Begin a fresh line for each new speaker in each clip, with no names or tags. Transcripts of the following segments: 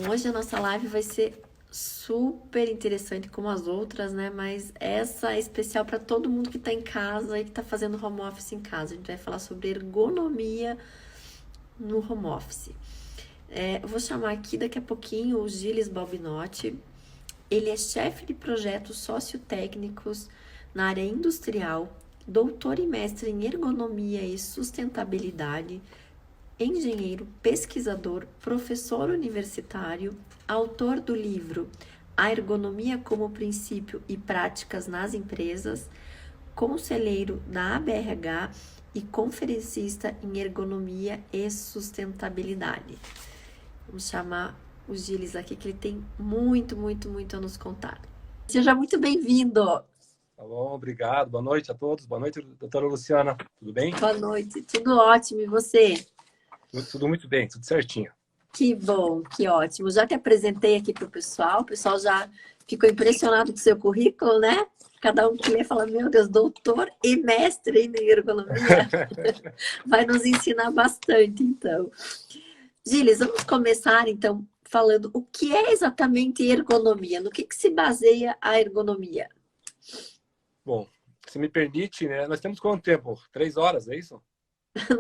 Hoje a nossa live vai ser super interessante como as outras, né? Mas essa é especial para todo mundo que está em casa e que está fazendo home office em casa. A gente vai falar sobre ergonomia no home office. Eu vou chamar aqui daqui a pouquinho o Gilles Balbinotti. Ele é chefe de projetos sociotécnicos na área industrial, doutor e mestre em ergonomia e sustentabilidade, engenheiro, pesquisador, professor universitário, autor do livro A Ergonomia como Princípio e Práticas nas Empresas, conselheiro da ABRH e conferencista em ergonomia e sustentabilidade. Vamos chamar o Gilles aqui, que ele tem muito a nos contar. Seja muito bem-vindo.
Tá bom, obrigado. Boa noite a todos. Boa noite, doutora Luciana. Tudo bem?
Boa noite. Tudo ótimo. E você?
Tudo muito bem, tudo certinho.
Que bom, que ótimo. Já te apresentei aqui para o pessoal já ficou impressionado com o seu currículo, né? Cada um que lê fala, meu Deus, doutor e mestre em ergonomia. Vai nos ensinar bastante, então. Gilles, vamos começar, então, falando o que é exatamente ergonomia? No que se baseia a ergonomia?
Bom, se me permite, né? Nós temos quanto tempo? 3 horas, é isso?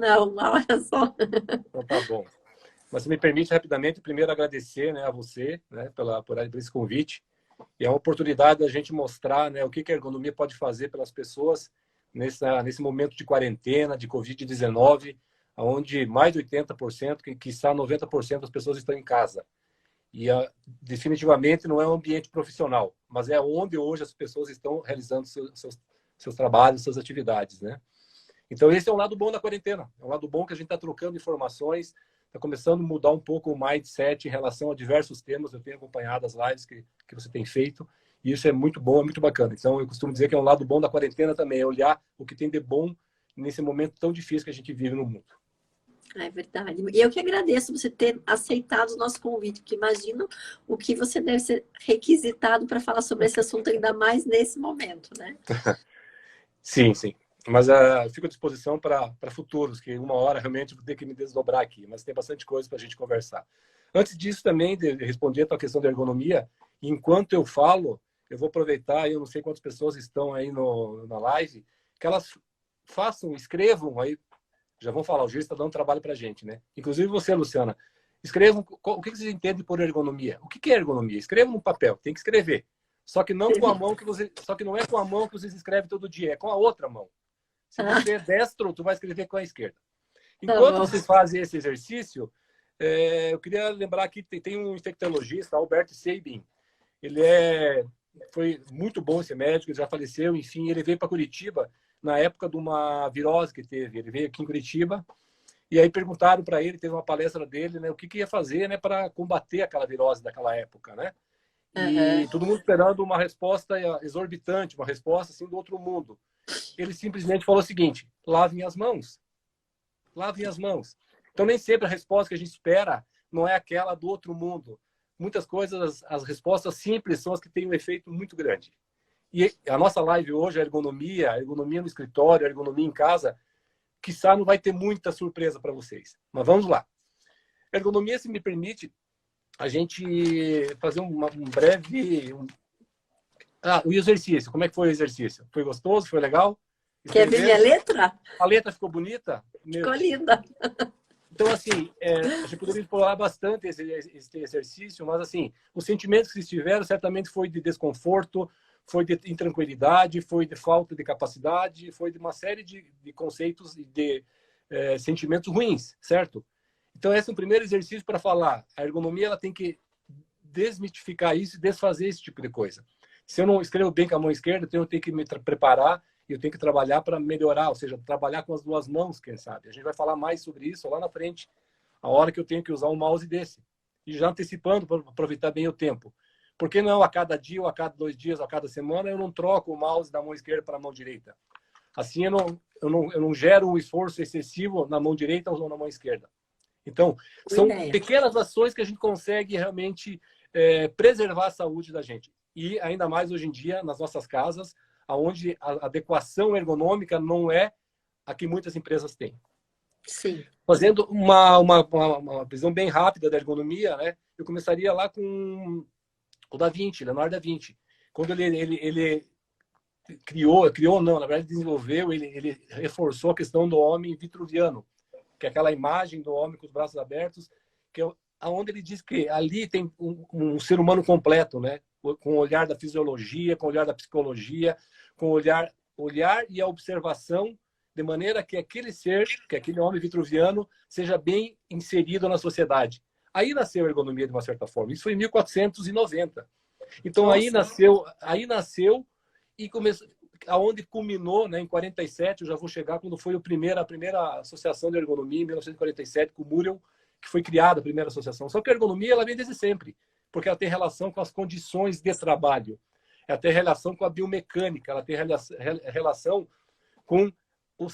Não, uma hora só.
Então tá bom. Mas se me permite rapidamente, primeiro agradecer, né, a você, né, por esse convite. E é uma oportunidade da gente mostrar, né, o que a ergonomia pode fazer pelas pessoas nesse momento de quarentena, de Covid-19, onde mais de 80%, quiçá 90% das pessoas estão em casa. E definitivamente não é um ambiente profissional, mas é onde hoje as pessoas estão realizando seus trabalhos, suas atividades, né? Então esse é um lado bom da quarentena, é um lado bom que a gente está trocando informações, está começando a mudar um pouco o mindset em relação a diversos temas. Eu tenho acompanhado as lives que você tem feito, e isso é muito bom, é muito bacana. Então eu costumo dizer que é um lado bom da quarentena também, é olhar o que tem de bom nesse momento tão difícil que a gente vive no mundo.
É verdade. E eu que agradeço você ter aceitado o nosso convite, porque imagino o que você deve ser requisitado para falar sobre esse assunto, ainda mais nesse momento, né?
Sim, sim. Mas fico à disposição para futuros, que uma hora realmente vou ter que me desdobrar aqui, mas tem bastante coisa para a gente conversar. Antes disso, também, de responder a tua questão da ergonomia, enquanto eu falo, eu vou aproveitar, eu não sei quantas pessoas estão aí na live, que elas façam, escrevam aí, já vão falar, o Gil está dando trabalho para a gente, né? Inclusive você, Luciana, escrevam o que vocês entendem por ergonomia. O que é ergonomia? Escrevam no papel, tem que escrever. Só que não com a mão só que não é com a mão que vocês escrevem todo dia, é com a outra mão. Se você é destro, tu vai escrever com a esquerda. Enquanto vocês fazem esse exercício, eu queria lembrar que tem um infectologista, Albert Sabin. Ele foi muito bom, esse médico, ele já faleceu, enfim, ele veio para Curitiba na época de uma virose que teve. Ele veio aqui em Curitiba e aí perguntaram para ele, teve uma palestra dele, né, o que ia fazer, né, para combater aquela virose daquela época, né? E todo mundo esperando uma resposta exorbitante, uma resposta assim do outro mundo. Ele simplesmente falou o seguinte: lavem as mãos. Lavem as mãos. Então, nem sempre a resposta que a gente espera não é aquela do outro mundo. Muitas coisas, as respostas simples são as que têm um efeito muito grande. E a nossa live hoje, a ergonomia no escritório, a ergonomia em casa, quiçá não vai ter muita surpresa para vocês. Mas vamos lá. Ergonomia, se me permite, a gente fazer um breve... o exercício. Como é que foi o exercício? Foi gostoso? Foi legal?
Quer ver minha letra?
A letra ficou bonita?
Ficou linda.
Então, assim, a gente poderia explorar bastante esse exercício, mas, assim, os sentimentos que vocês tiveram certamente foi de desconforto, foi de intranquilidade, foi de falta de capacidade, foi de uma série de conceitos e de sentimentos ruins, certo? Então, esse é o primeiro exercício para falar. A ergonomia ela tem que desmitificar isso e desfazer esse tipo de coisa. Se eu não escrevo bem com a mão esquerda, então eu tenho que me preparar e eu tenho que trabalhar para melhorar, ou seja, trabalhar com as duas mãos, quem sabe. A gente vai falar mais sobre isso lá na frente, a hora que eu tenho que usar um mouse desse. E já antecipando para aproveitar bem o tempo. Por que não a cada dia, ou a cada 2 dias, ou a cada semana, eu não troco o mouse da mão esquerda para a mão direita? Assim eu não gero um esforço excessivo na mão direita ou na mão esquerda. Então, são pequenas ações que a gente consegue realmente preservar a saúde da gente. E ainda mais hoje em dia, nas nossas casas, onde a adequação ergonômica não é a que muitas empresas têm.
Sim.
Fazendo uma visão bem rápida da ergonomia, né? Eu começaria lá com o Da Vinci, Leonardo da Vinci. Quando ele criou não, na verdade desenvolveu, ele reforçou a questão do homem vitruviano, que é aquela imagem do homem com os braços abertos, que é aonde ele diz que ali tem um ser humano completo, né? Com o olhar da fisiologia, com o olhar da psicologia, com o olhar e a observação, de maneira que aquele ser, que aquele homem vitruviano, seja bem inserido na sociedade. Aí nasceu a ergonomia de uma certa forma. Isso foi em 1490. Então aí nasceu e começou, aonde culminou, né, em 47, eu já vou chegar quando foi a primeira associação de ergonomia, em 1947, com o Muriel, que foi criada a primeira associação. Só que a ergonomia ela vem desde sempre, porque ela tem relação com as condições de trabalho, ela tem relação com a biomecânica, ela tem relação com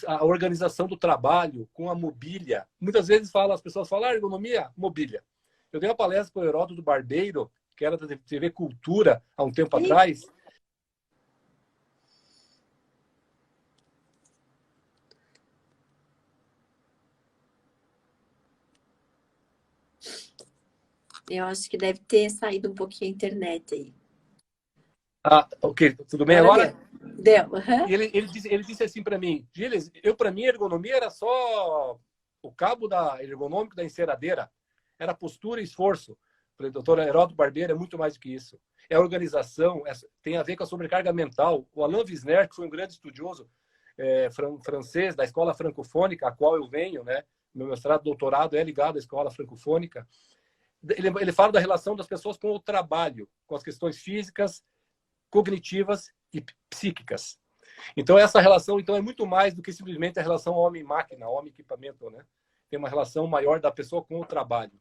a organização do trabalho, com a mobília. Muitas vezes as pessoas falam, ergonomia, mobília. Eu dei uma palestra para o Heródoto Barbeiro, que era da TV Cultura, há um tempo atrás.
Eu acho que deve ter saído um pouquinho a internet aí.
Ah, ok. Tudo bem agora?
Deu. Uhum.
E ele disse assim para mim, Gilles, para mim, a ergonomia era só o cabo ergonômico da enceradeira. Era postura e esforço. Falei, doutor Heródoto Barbeiro, é muito mais do que isso. É organização, tem a ver com a sobrecarga mental. O Alain Wisner, que foi um grande estudioso francês da escola francofônica, a qual eu venho, né? Meu mestrado, doutorado é ligado à escola francofônica. Ele fala da relação das pessoas com o trabalho, com as questões físicas, cognitivas e psíquicas. Então, essa relação é muito mais do que simplesmente a relação homem-máquina, homem-equipamento, né? Tem uma relação maior da pessoa com o trabalho.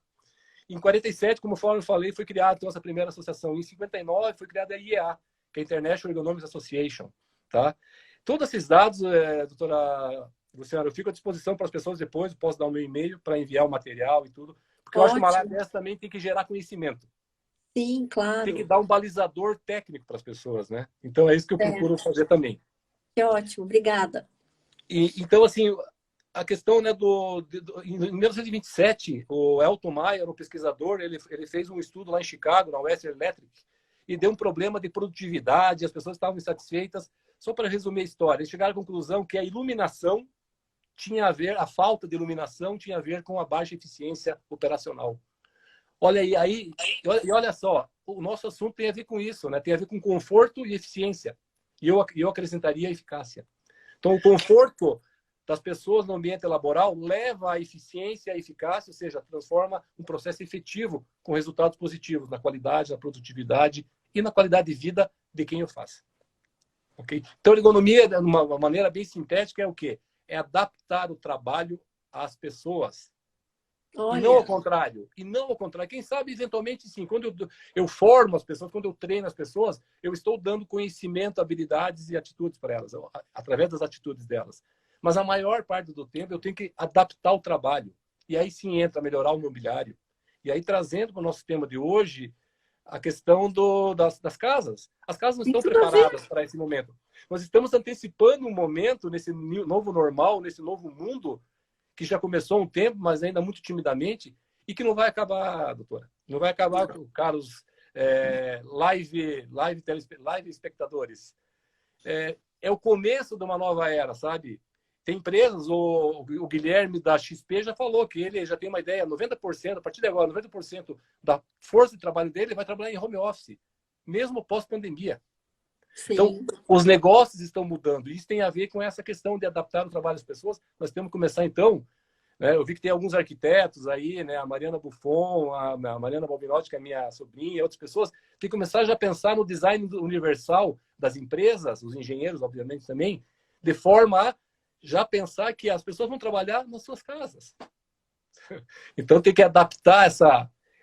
Em 47, como eu falei, foi criada então, essa primeira associação. Em 59, foi criada a IEA, que é a International Ergonomics Association. Tá? Todos esses dados, doutora Luciana, eu fico à disposição para as pessoas depois, posso dar o meu e-mail para enviar o material e tudo, porque eu acho que uma live dessa também tem que gerar conhecimento.
Sim, claro.
Tem que dar um balizador técnico para as pessoas, né? Então é isso que eu procuro fazer também.
Que ótimo, obrigada.
Então, assim, a questão, né, em 1927, o Elton Mayer, um pesquisador, ele fez um estudo lá em Chicago, na Western Electric, e deu um problema de produtividade, as pessoas estavam insatisfeitas. Só para resumir a história, eles chegaram à conclusão que a iluminação tinha a ver, a falta de iluminação tinha a ver com a baixa eficiência operacional. Olha aí, e olha só, o nosso assunto tem a ver com isso, né? Tem a ver com conforto e eficiência. E eu acrescentaria a eficácia. Então, o conforto das pessoas no ambiente laboral leva à eficiência e à eficácia, ou seja, transforma um processo efetivo com resultados positivos na qualidade, na produtividade e na qualidade de vida de quem o faz. Okay? Então, a ergonomia, de uma maneira bem sintética, é o quê? É adaptar o trabalho às pessoas. Olha. E não ao contrário. Quem sabe, eventualmente, sim. Quando eu formo as pessoas, quando eu treino as pessoas, eu estou dando conhecimento, habilidades e atitudes para elas, através das atitudes delas. Mas a maior parte do tempo eu tenho que adaptar o trabalho. E aí sim entra melhorar o mobiliário. E aí trazendo para o nosso tema de hoje a questão das casas. As casas não estão preparadas para esse momento. Nós estamos antecipando um momento nesse novo normal, nesse novo mundo, que já começou há um tempo, mas ainda muito timidamente, e que não vai acabar, doutora. Não vai acabar, caros live espectadores. É o começo de uma nova era, sabe? Tem empresas, o Guilherme da XP já falou que ele já tem uma ideia, 90%, a partir de agora, 90% da força de trabalho dele vai trabalhar em home office, mesmo pós-pandemia. Então, os negócios estão mudando. Isso tem a ver com essa questão de adaptar o trabalho às pessoas. Nós temos que começar, então, né? Eu vi que tem alguns arquitetos aí, né? A Mariana Buffon, a Mariana Balbinotti, que é minha sobrinha, outras pessoas, tem que começar já a pensar no design universal das empresas, os engenheiros, obviamente, também, de forma a já pensar que as pessoas vão trabalhar nas suas casas. Então, tem que adaptar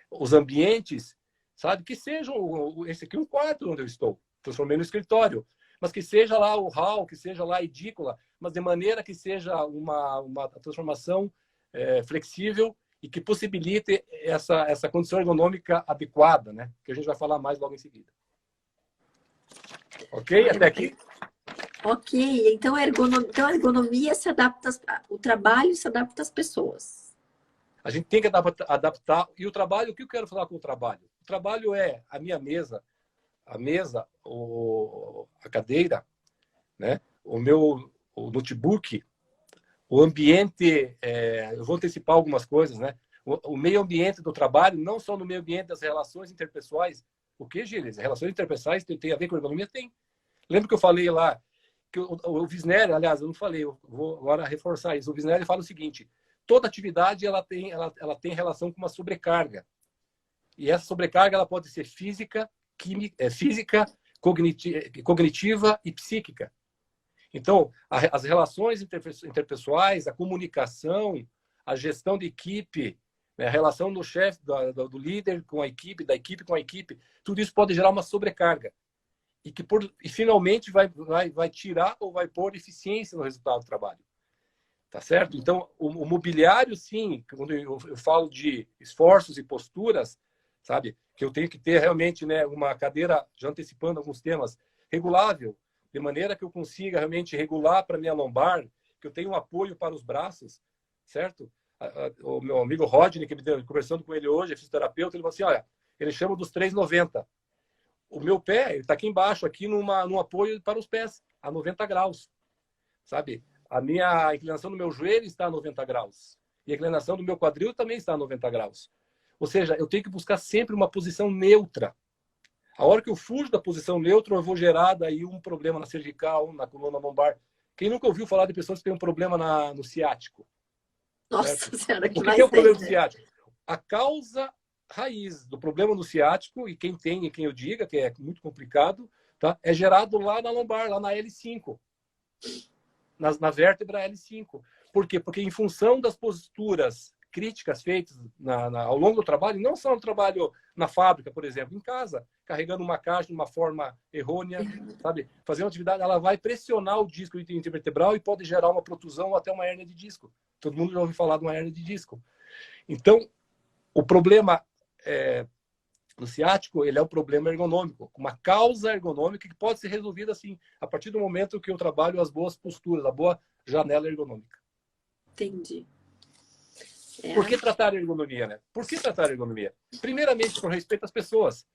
os ambientes, sabe? Que sejam, esse aqui é um quarto onde eu estou, transformei no escritório, mas que seja lá o hall, que seja lá a edícula, mas de maneira que seja uma transformação flexível e que possibilite essa condição ergonômica adequada, né? Que a gente vai falar mais logo em seguida. Ok? Até aqui?
Ok, então a ergonomia se adapta, o trabalho se adapta às pessoas.
A gente tem que adaptar. E o trabalho, o que eu quero falar com o trabalho? O trabalho é a minha mesa, a cadeira, né? O notebook, o ambiente. Eu vou antecipar algumas coisas, né? O meio ambiente do trabalho, não só no meio ambiente das relações interpessoais. O que, Gilles? Relações interpessoais tem a ver com ergonomia? Tem. Lembra que eu falei lá que o Visneri, aliás, eu não falei, eu vou agora reforçar isso. O Visneri fala o seguinte: toda atividade ela tem relação com uma sobrecarga. E essa sobrecarga ela pode ser física, física, cognitiva e psíquica. Então, as relações interpessoais, a comunicação, a gestão de equipe, né, a relação do chefe, do líder com a equipe, da equipe com a equipe, tudo isso pode gerar uma sobrecarga. E finalmente vai tirar ou vai pôr eficiência no resultado do trabalho. Tá certo? Então, o mobiliário, sim, quando eu falo de esforços e posturas, sabe? Que eu tenho que ter realmente, né, uma cadeira, já antecipando alguns temas, regulável, de maneira que eu consiga realmente regular para minha lombar, que eu tenha um apoio para os braços, certo? O meu amigo Rodney, que me deu, conversando com ele hoje, é fisioterapeuta, ele falou assim, olha, ele chama dos 3,90. O meu pé está aqui embaixo, aqui num apoio para os pés, a 90 graus, sabe? A inclinação do meu joelho está a 90 graus. E a inclinação do meu quadril também está a 90 graus. Ou seja, eu tenho que buscar sempre uma posição neutra. A hora que eu fujo da posição neutra, eu vou gerar daí um problema na cervical, na coluna lombar. Quem nunca ouviu falar de pessoas que têm um problema no ciático? Certo?
Nossa Senhora, que
O que é
mais
o problema
tem,
do
né?
ciático? A causa raiz do problema no ciático, e quem tem e quem eu diga, que é muito complicado, tá? É gerado lá na lombar, lá na L5, na vértebra L5. Por quê? Porque em função das posturas críticas feitas ao longo do trabalho, não só no trabalho na fábrica, por exemplo, em casa, carregando uma caixa de uma forma errônea, sabe? Fazer uma atividade, ela vai pressionar o disco intervertebral e pode gerar uma protusão ou até uma hérnia de disco. Todo mundo já ouviu falar de uma hérnia de disco. Então, o problema no ciático, ele é um problema ergonômico, uma causa ergonômica que pode ser resolvida assim, a partir do momento que eu trabalho as boas posturas, a boa janela ergonômica.
Entendi.
Por
É.
que tratar a ergonomia, né? Por que tratar a ergonomia? Primeiramente, por respeito às pessoas.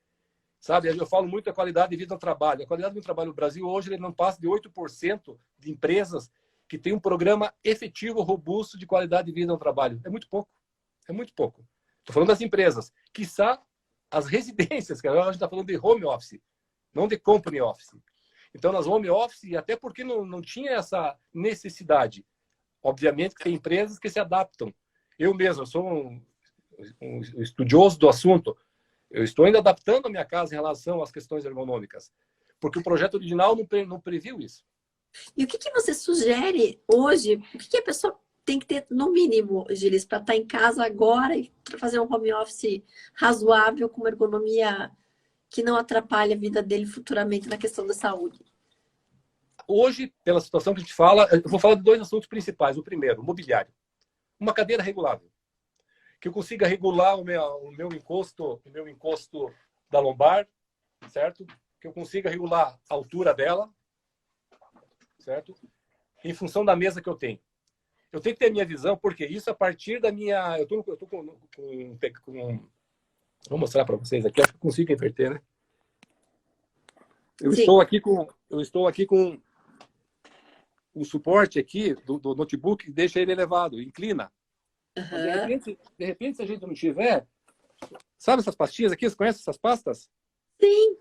Sabe, eu falo muito da qualidade de vida no trabalho. A qualidade do trabalho no Brasil hoje ele não passa de 8% de empresas que têm um programa efetivo, robusto de qualidade de vida no trabalho. É muito pouco. É muito pouco. Estou falando das empresas. Quiçá as residências, que agora a gente está falando de home office, não de company office. Então, nas home office, até porque não tinha essa necessidade. Obviamente que tem empresas que se adaptam. Eu mesmo, eu sou um estudioso do assunto. Eu estou ainda adaptando a minha casa em relação às questões ergonômicas, porque o projeto original não previu isso.
E o que que você sugere hoje? O que que a pessoa tem que ter, no mínimo, Gilles, para estar em casa agora e para fazer um home office razoável, com uma ergonomia que não atrapalhe a vida dele futuramente na questão da saúde?
Hoje, pela situação que a gente fala, eu vou falar de dois assuntos principais. O primeiro, o mobiliário. Uma cadeira regulável, que eu consiga regular o meu encosto da lombar, certo? Que eu consiga regular a altura dela, certo? Em função da mesa que eu tenho. Eu tenho que ter a minha visão, porque isso a partir da minha... Eu tô vou mostrar para vocês aqui, acho que eu consigo inverter, né? Eu
Sim.
estou aqui com o suporte aqui do notebook, deixa ele elevado, inclina. Mas
Aham.
de repente, se a gente não tiver... Sabe essas pastinhas aqui? Você conhece essas pastas?
Sim.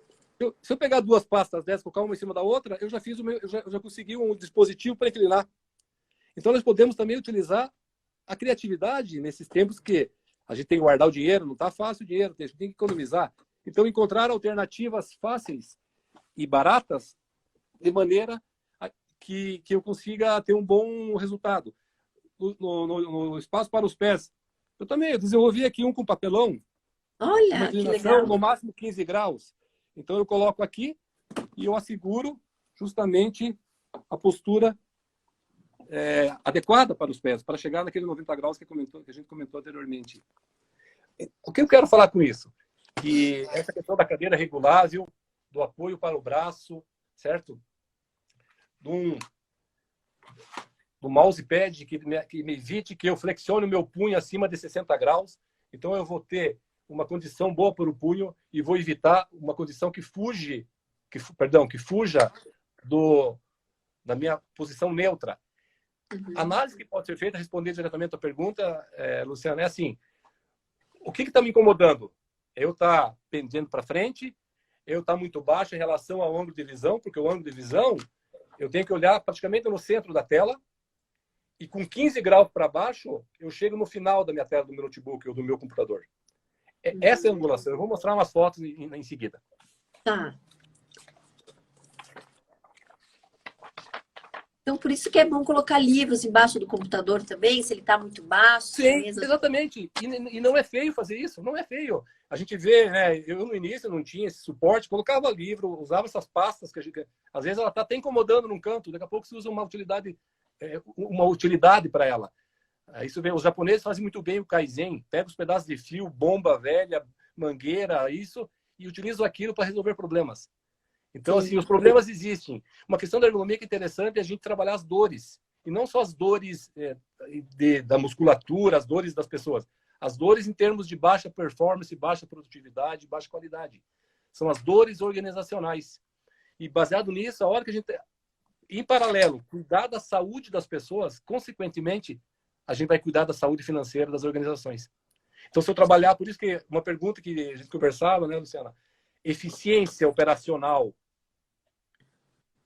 Se eu pegar duas pastas dessas, colocar uma em cima da outra, eu já consegui um dispositivo para inclinar. Então, nós podemos também utilizar a criatividade nesses tempos que a gente tem que guardar o dinheiro, não está fácil o dinheiro, a gente tem que economizar. Então, encontrar alternativas fáceis e baratas de maneira que eu consiga ter um bom resultado. No espaço para os pés, eu desenvolvi aqui um com papelão, uma
Olha, que
inclinação no
legal.
máximo 15 graus. Então, eu coloco aqui e eu asseguro justamente a postura adequada para os pés, para chegar naquele 90 graus que a gente comentou anteriormente. O que eu quero falar com isso? Que essa questão da cadeira regulável, do apoio para o braço, certo? do mousepad que me evite que eu flexione o meu punho acima de 60 graus. Então, eu vou ter uma condição boa para o punho e vou evitar uma condição que fuja da minha posição neutra. A análise que pode ser feita, responder diretamente à pergunta, Luciana, é assim: o que está me incomodando? Eu estar pendendo para frente, eu estar muito baixo em relação ao ângulo de visão, porque o ângulo de visão eu tenho que olhar praticamente no centro da tela, e com 15 graus para baixo, eu chego no final da minha tela do meu notebook ou do meu computador. Essa é a angulação. Eu vou mostrar umas fotos em seguida.
Tá. Então, por isso que é bom colocar livros embaixo do computador também, se ele está muito baixo.
Sim, exatamente. E não é feio fazer isso, não é feio. A gente vê, né? Eu no início não tinha esse suporte, colocava livro, usava essas pastas que às vezes ela está até incomodando num canto, daqui a pouco se usa uma utilidade para ela. Isso vem, os japoneses fazem muito bem o Kaizen, pega os pedaços de fio, bomba velha, mangueira, isso, e utilizam aquilo para resolver problemas. Então, assim, os problemas existem. Uma questão da ergonomia que é interessante é a gente trabalhar as dores. E não só as dores da musculatura, as dores das pessoas. As dores em termos de baixa performance, baixa produtividade, baixa qualidade. São as dores organizacionais. E baseado nisso, a hora que a gente, em paralelo, cuidar da saúde das pessoas, consequentemente, a gente vai cuidar da saúde financeira das organizações. Então, se eu trabalhar, por isso que uma pergunta que a gente conversava, né, Luciana? Eficiência operacional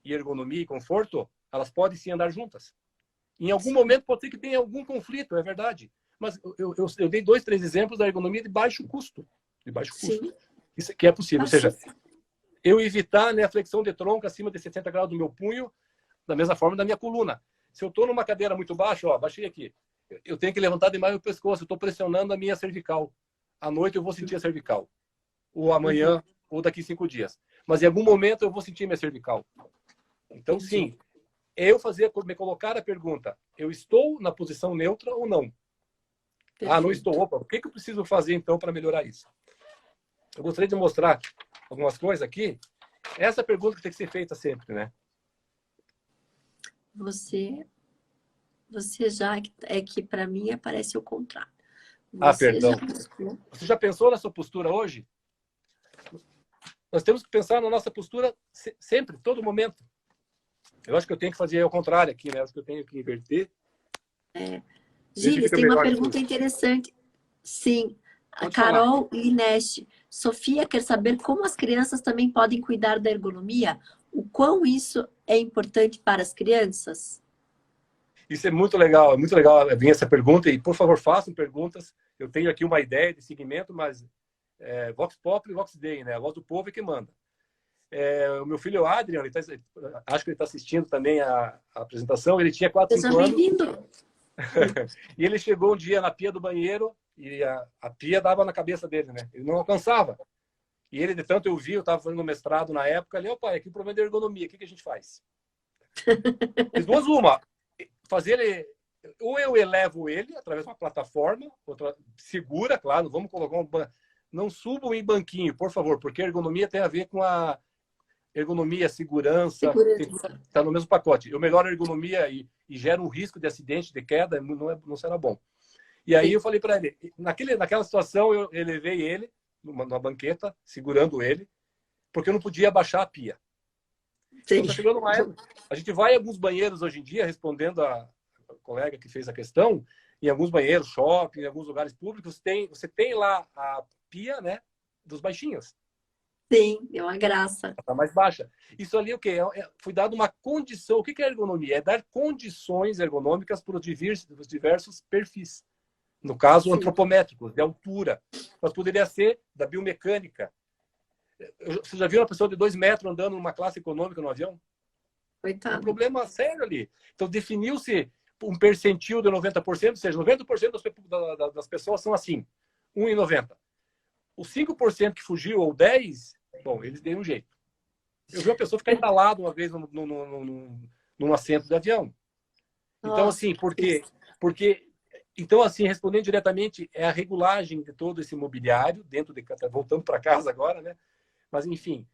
e ergonomia e conforto, elas podem sim andar juntas. Em algum momento pode ser que tenha algum conflito, é verdade. Mas eu dei 2, 3 exemplos da ergonomia de baixo custo. De baixo custo.
Sim.
Isso aqui é possível. Ou seja, eu evitar, né, a flexão de tronco acima de 60 graus do meu punho, da mesma forma da minha coluna. Se eu estou numa cadeira muito baixa, ó, baixei aqui, eu tenho que levantar demais o pescoço, eu estou pressionando a minha cervical. À noite eu vou sentir a cervical. Ou amanhã, ou daqui 5 dias. Mas em algum momento eu vou sentir minha cervical. Então, sim, me colocar a pergunta: eu estou na posição neutra ou não? Perfeito. Ah, não estou. Opa, o que eu preciso fazer então para melhorar isso? Eu gostaria de mostrar algumas coisas aqui. Essa pergunta que tem que ser feita sempre, né?
Você já é que para mim aparece o contrário.
Perdão. Você já pensou na sua postura hoje? Nós temos que pensar na nossa postura sempre, todo momento. Eu acho que eu tenho que fazer ao contrário aqui, né? Acho que eu tenho que inverter.
Gilles, tem uma pergunta interessante. Sim. A Carol Lineste. Sofia quer saber como as crianças também podem cuidar da ergonomia. O quão isso é importante para as crianças?
Isso é muito legal vir essa pergunta. E, por favor, façam perguntas. Eu tenho aqui uma ideia de segmento, mas Vox Pop e Vox Day, né? A voz do povo é que manda. O meu filho Adrian, acho que ele está assistindo também a apresentação. Ele tinha 4, 5 anos.
Bem-vindo.
E ele chegou um dia na pia do banheiro e a pia dava na cabeça dele, né? Ele não alcançava. E ele, de tanto eu vi, eu estava fazendo mestrado na época, ele, pai, aqui o problema é da ergonomia, o que a gente faz? Fiz 2 uma. Fazer ele, ou eu elevo ele através de uma plataforma, outra segura, claro, não vamos colocar não subam em banquinho, por favor, porque a ergonomia tem a ver com a ergonomia, segurança. Está no mesmo pacote. Eu melhoro a ergonomia e gera um risco de acidente, de queda, não será bom. E aí eu falei para ele, naquela situação eu elevei ele numa banqueta, segurando ele, porque eu não podia abaixar a pia. Então, tá chegando uma época. A gente vai em alguns banheiros hoje em dia, respondendo a colega que fez a questão, em alguns banheiros, shopping, em alguns lugares públicos, você tem lá a pia, né, dos baixinhos.
Sim, é uma graça.
Está mais baixa. Isso ali o quê? Foi dado uma condição. O que é ergonomia? É dar condições ergonômicas para os diversos perfis. No caso, antropométricos, de altura. Mas poderia ser da biomecânica. Você já viu uma pessoa de 2 metros andando numa classe econômica no avião?
Coitado.
É um problema sério ali. Então, definiu-se um percentil de 90%, ou seja, 90% das pessoas são assim, 1,90. Os 5% que fugiu, ou 10%, bom, eles deram um jeito. Eu vi uma pessoa ficar entalada uma vez num assento de avião. Então, nossa, assim, então, assim, respondendo diretamente, é a regulagem de todo esse mobiliário, voltando para casa agora, né? Mas, enfim,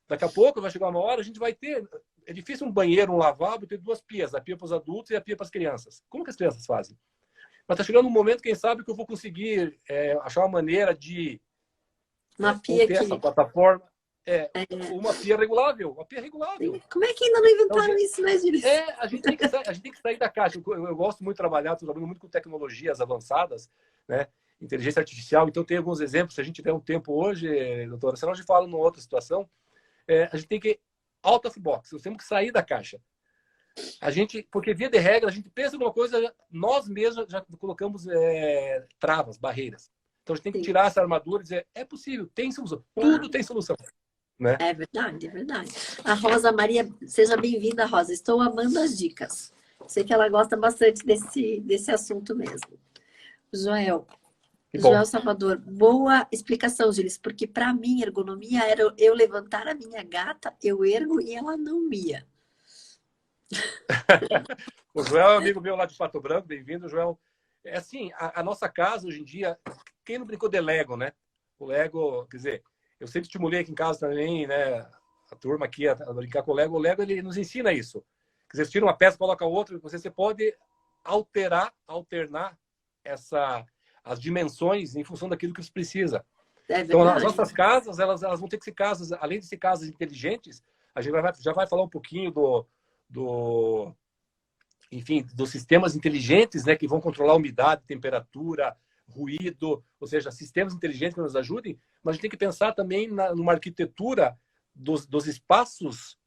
Daqui a pouco vai chegar uma hora, a gente vai ter... É difícil um banheiro, um lavabo, ter duas pias, a pia para os adultos e a pia para as crianças. Como que as crianças fazem? Mas está chegando um momento, quem sabe, que eu vou conseguir achar uma maneira de
Uma
ou
pia
ter essa
que...
plataforma,
É,
uma pia regulável, uma pia regulável.
como é que ainda não
Então,
inventaram isso, né, Gilles?
a gente tem que sair da caixa. Eu gosto muito de trabalhar, estou trabalhando muito com tecnologias avançadas, né? Inteligência artificial. Então, tem alguns exemplos. Se a gente tiver um tempo hoje, doutora, senão a gente fala numa outra situação. A gente tem que out of box. Nós temos que sair da caixa. Porque via de regra, a gente pensa em uma coisa, nós mesmos já colocamos travas, barreiras. Então, a gente tem que
Sim.
tirar essa armadura e dizer, é possível, tem solução. Tudo tem solução. Né?
É verdade, é verdade. A Rosa Maria, seja bem-vinda, Rosa. Estou amando as dicas. Sei que ela gosta bastante desse assunto mesmo. Joel Salvador, boa explicação, Gilles, porque para mim ergonomia era eu levantar a minha gata, eu ergo e ela não mia.
O Joel é um amigo meu lá de Pato Branco, bem-vindo, Joel. É assim, a nossa casa hoje em dia, quem não brincou de Lego, né? O Lego, quer dizer, eu sempre estimulei aqui em casa também, né? A turma aqui a brincar com o Lego. O Lego, ele nos ensina isso. Quer dizer, você tira uma peça, coloca outra, você pode alternar as dimensões em função daquilo que você precisa. Então, as nossas casas, elas vão ter que ser casas, além de ser casas inteligentes, a gente já vai falar um pouquinho enfim, dos sistemas inteligentes, né, que vão controlar a umidade, temperatura, ruído, ou seja, sistemas inteligentes que nos ajudem, mas a gente tem que pensar também numa arquitetura dos espaços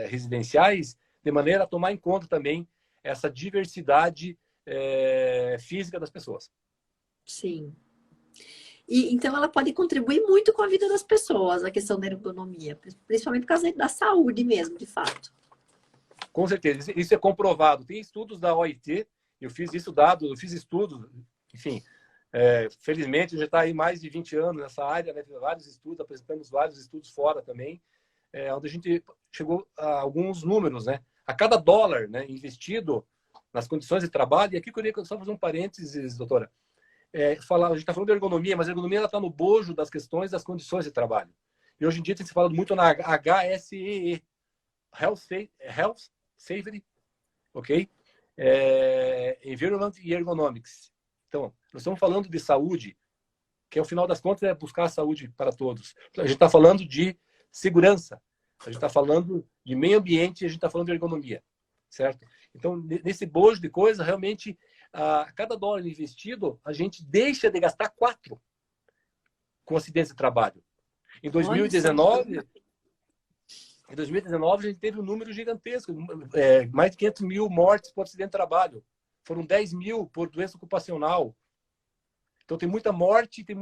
residenciais, de maneira a tomar em conta também essa diversidade física das pessoas.
Sim. E, então, ela pode contribuir muito com a vida das pessoas, a questão da ergonomia, principalmente por causa da saúde mesmo, de fato.
Com certeza, isso é comprovado. Tem estudos da OIT, eu fiz estudos, enfim, felizmente já está aí mais de 20 anos nessa área, né? Vários estudos, apresentamos vários estudos fora também, onde a gente chegou a alguns números, né? A cada dólar, né, investido nas condições de trabalho, e aqui eu queria só fazer um parênteses, doutora, a gente está falando de ergonomia, mas a ergonomia está no bojo das questões das condições de trabalho. E hoje em dia tem se falado muito na HSEE, Health, Safety, ok? Environment e Ergonomics. Então, nós estamos falando de saúde, que ao final das contas é buscar a saúde para todos. A gente está falando de segurança, a gente está falando de meio ambiente e a gente está falando de ergonomia, certo? Então, nesse bojo de coisa, realmente, a cada dólar investido, a gente deixa de gastar 4 com acidentes de trabalho. Em 2019, a gente teve um número gigantesco, mais de 500 mil mortes por acidente de trabalho. Foram 10 mil por doença ocupacional. Então, tem muita morte, tem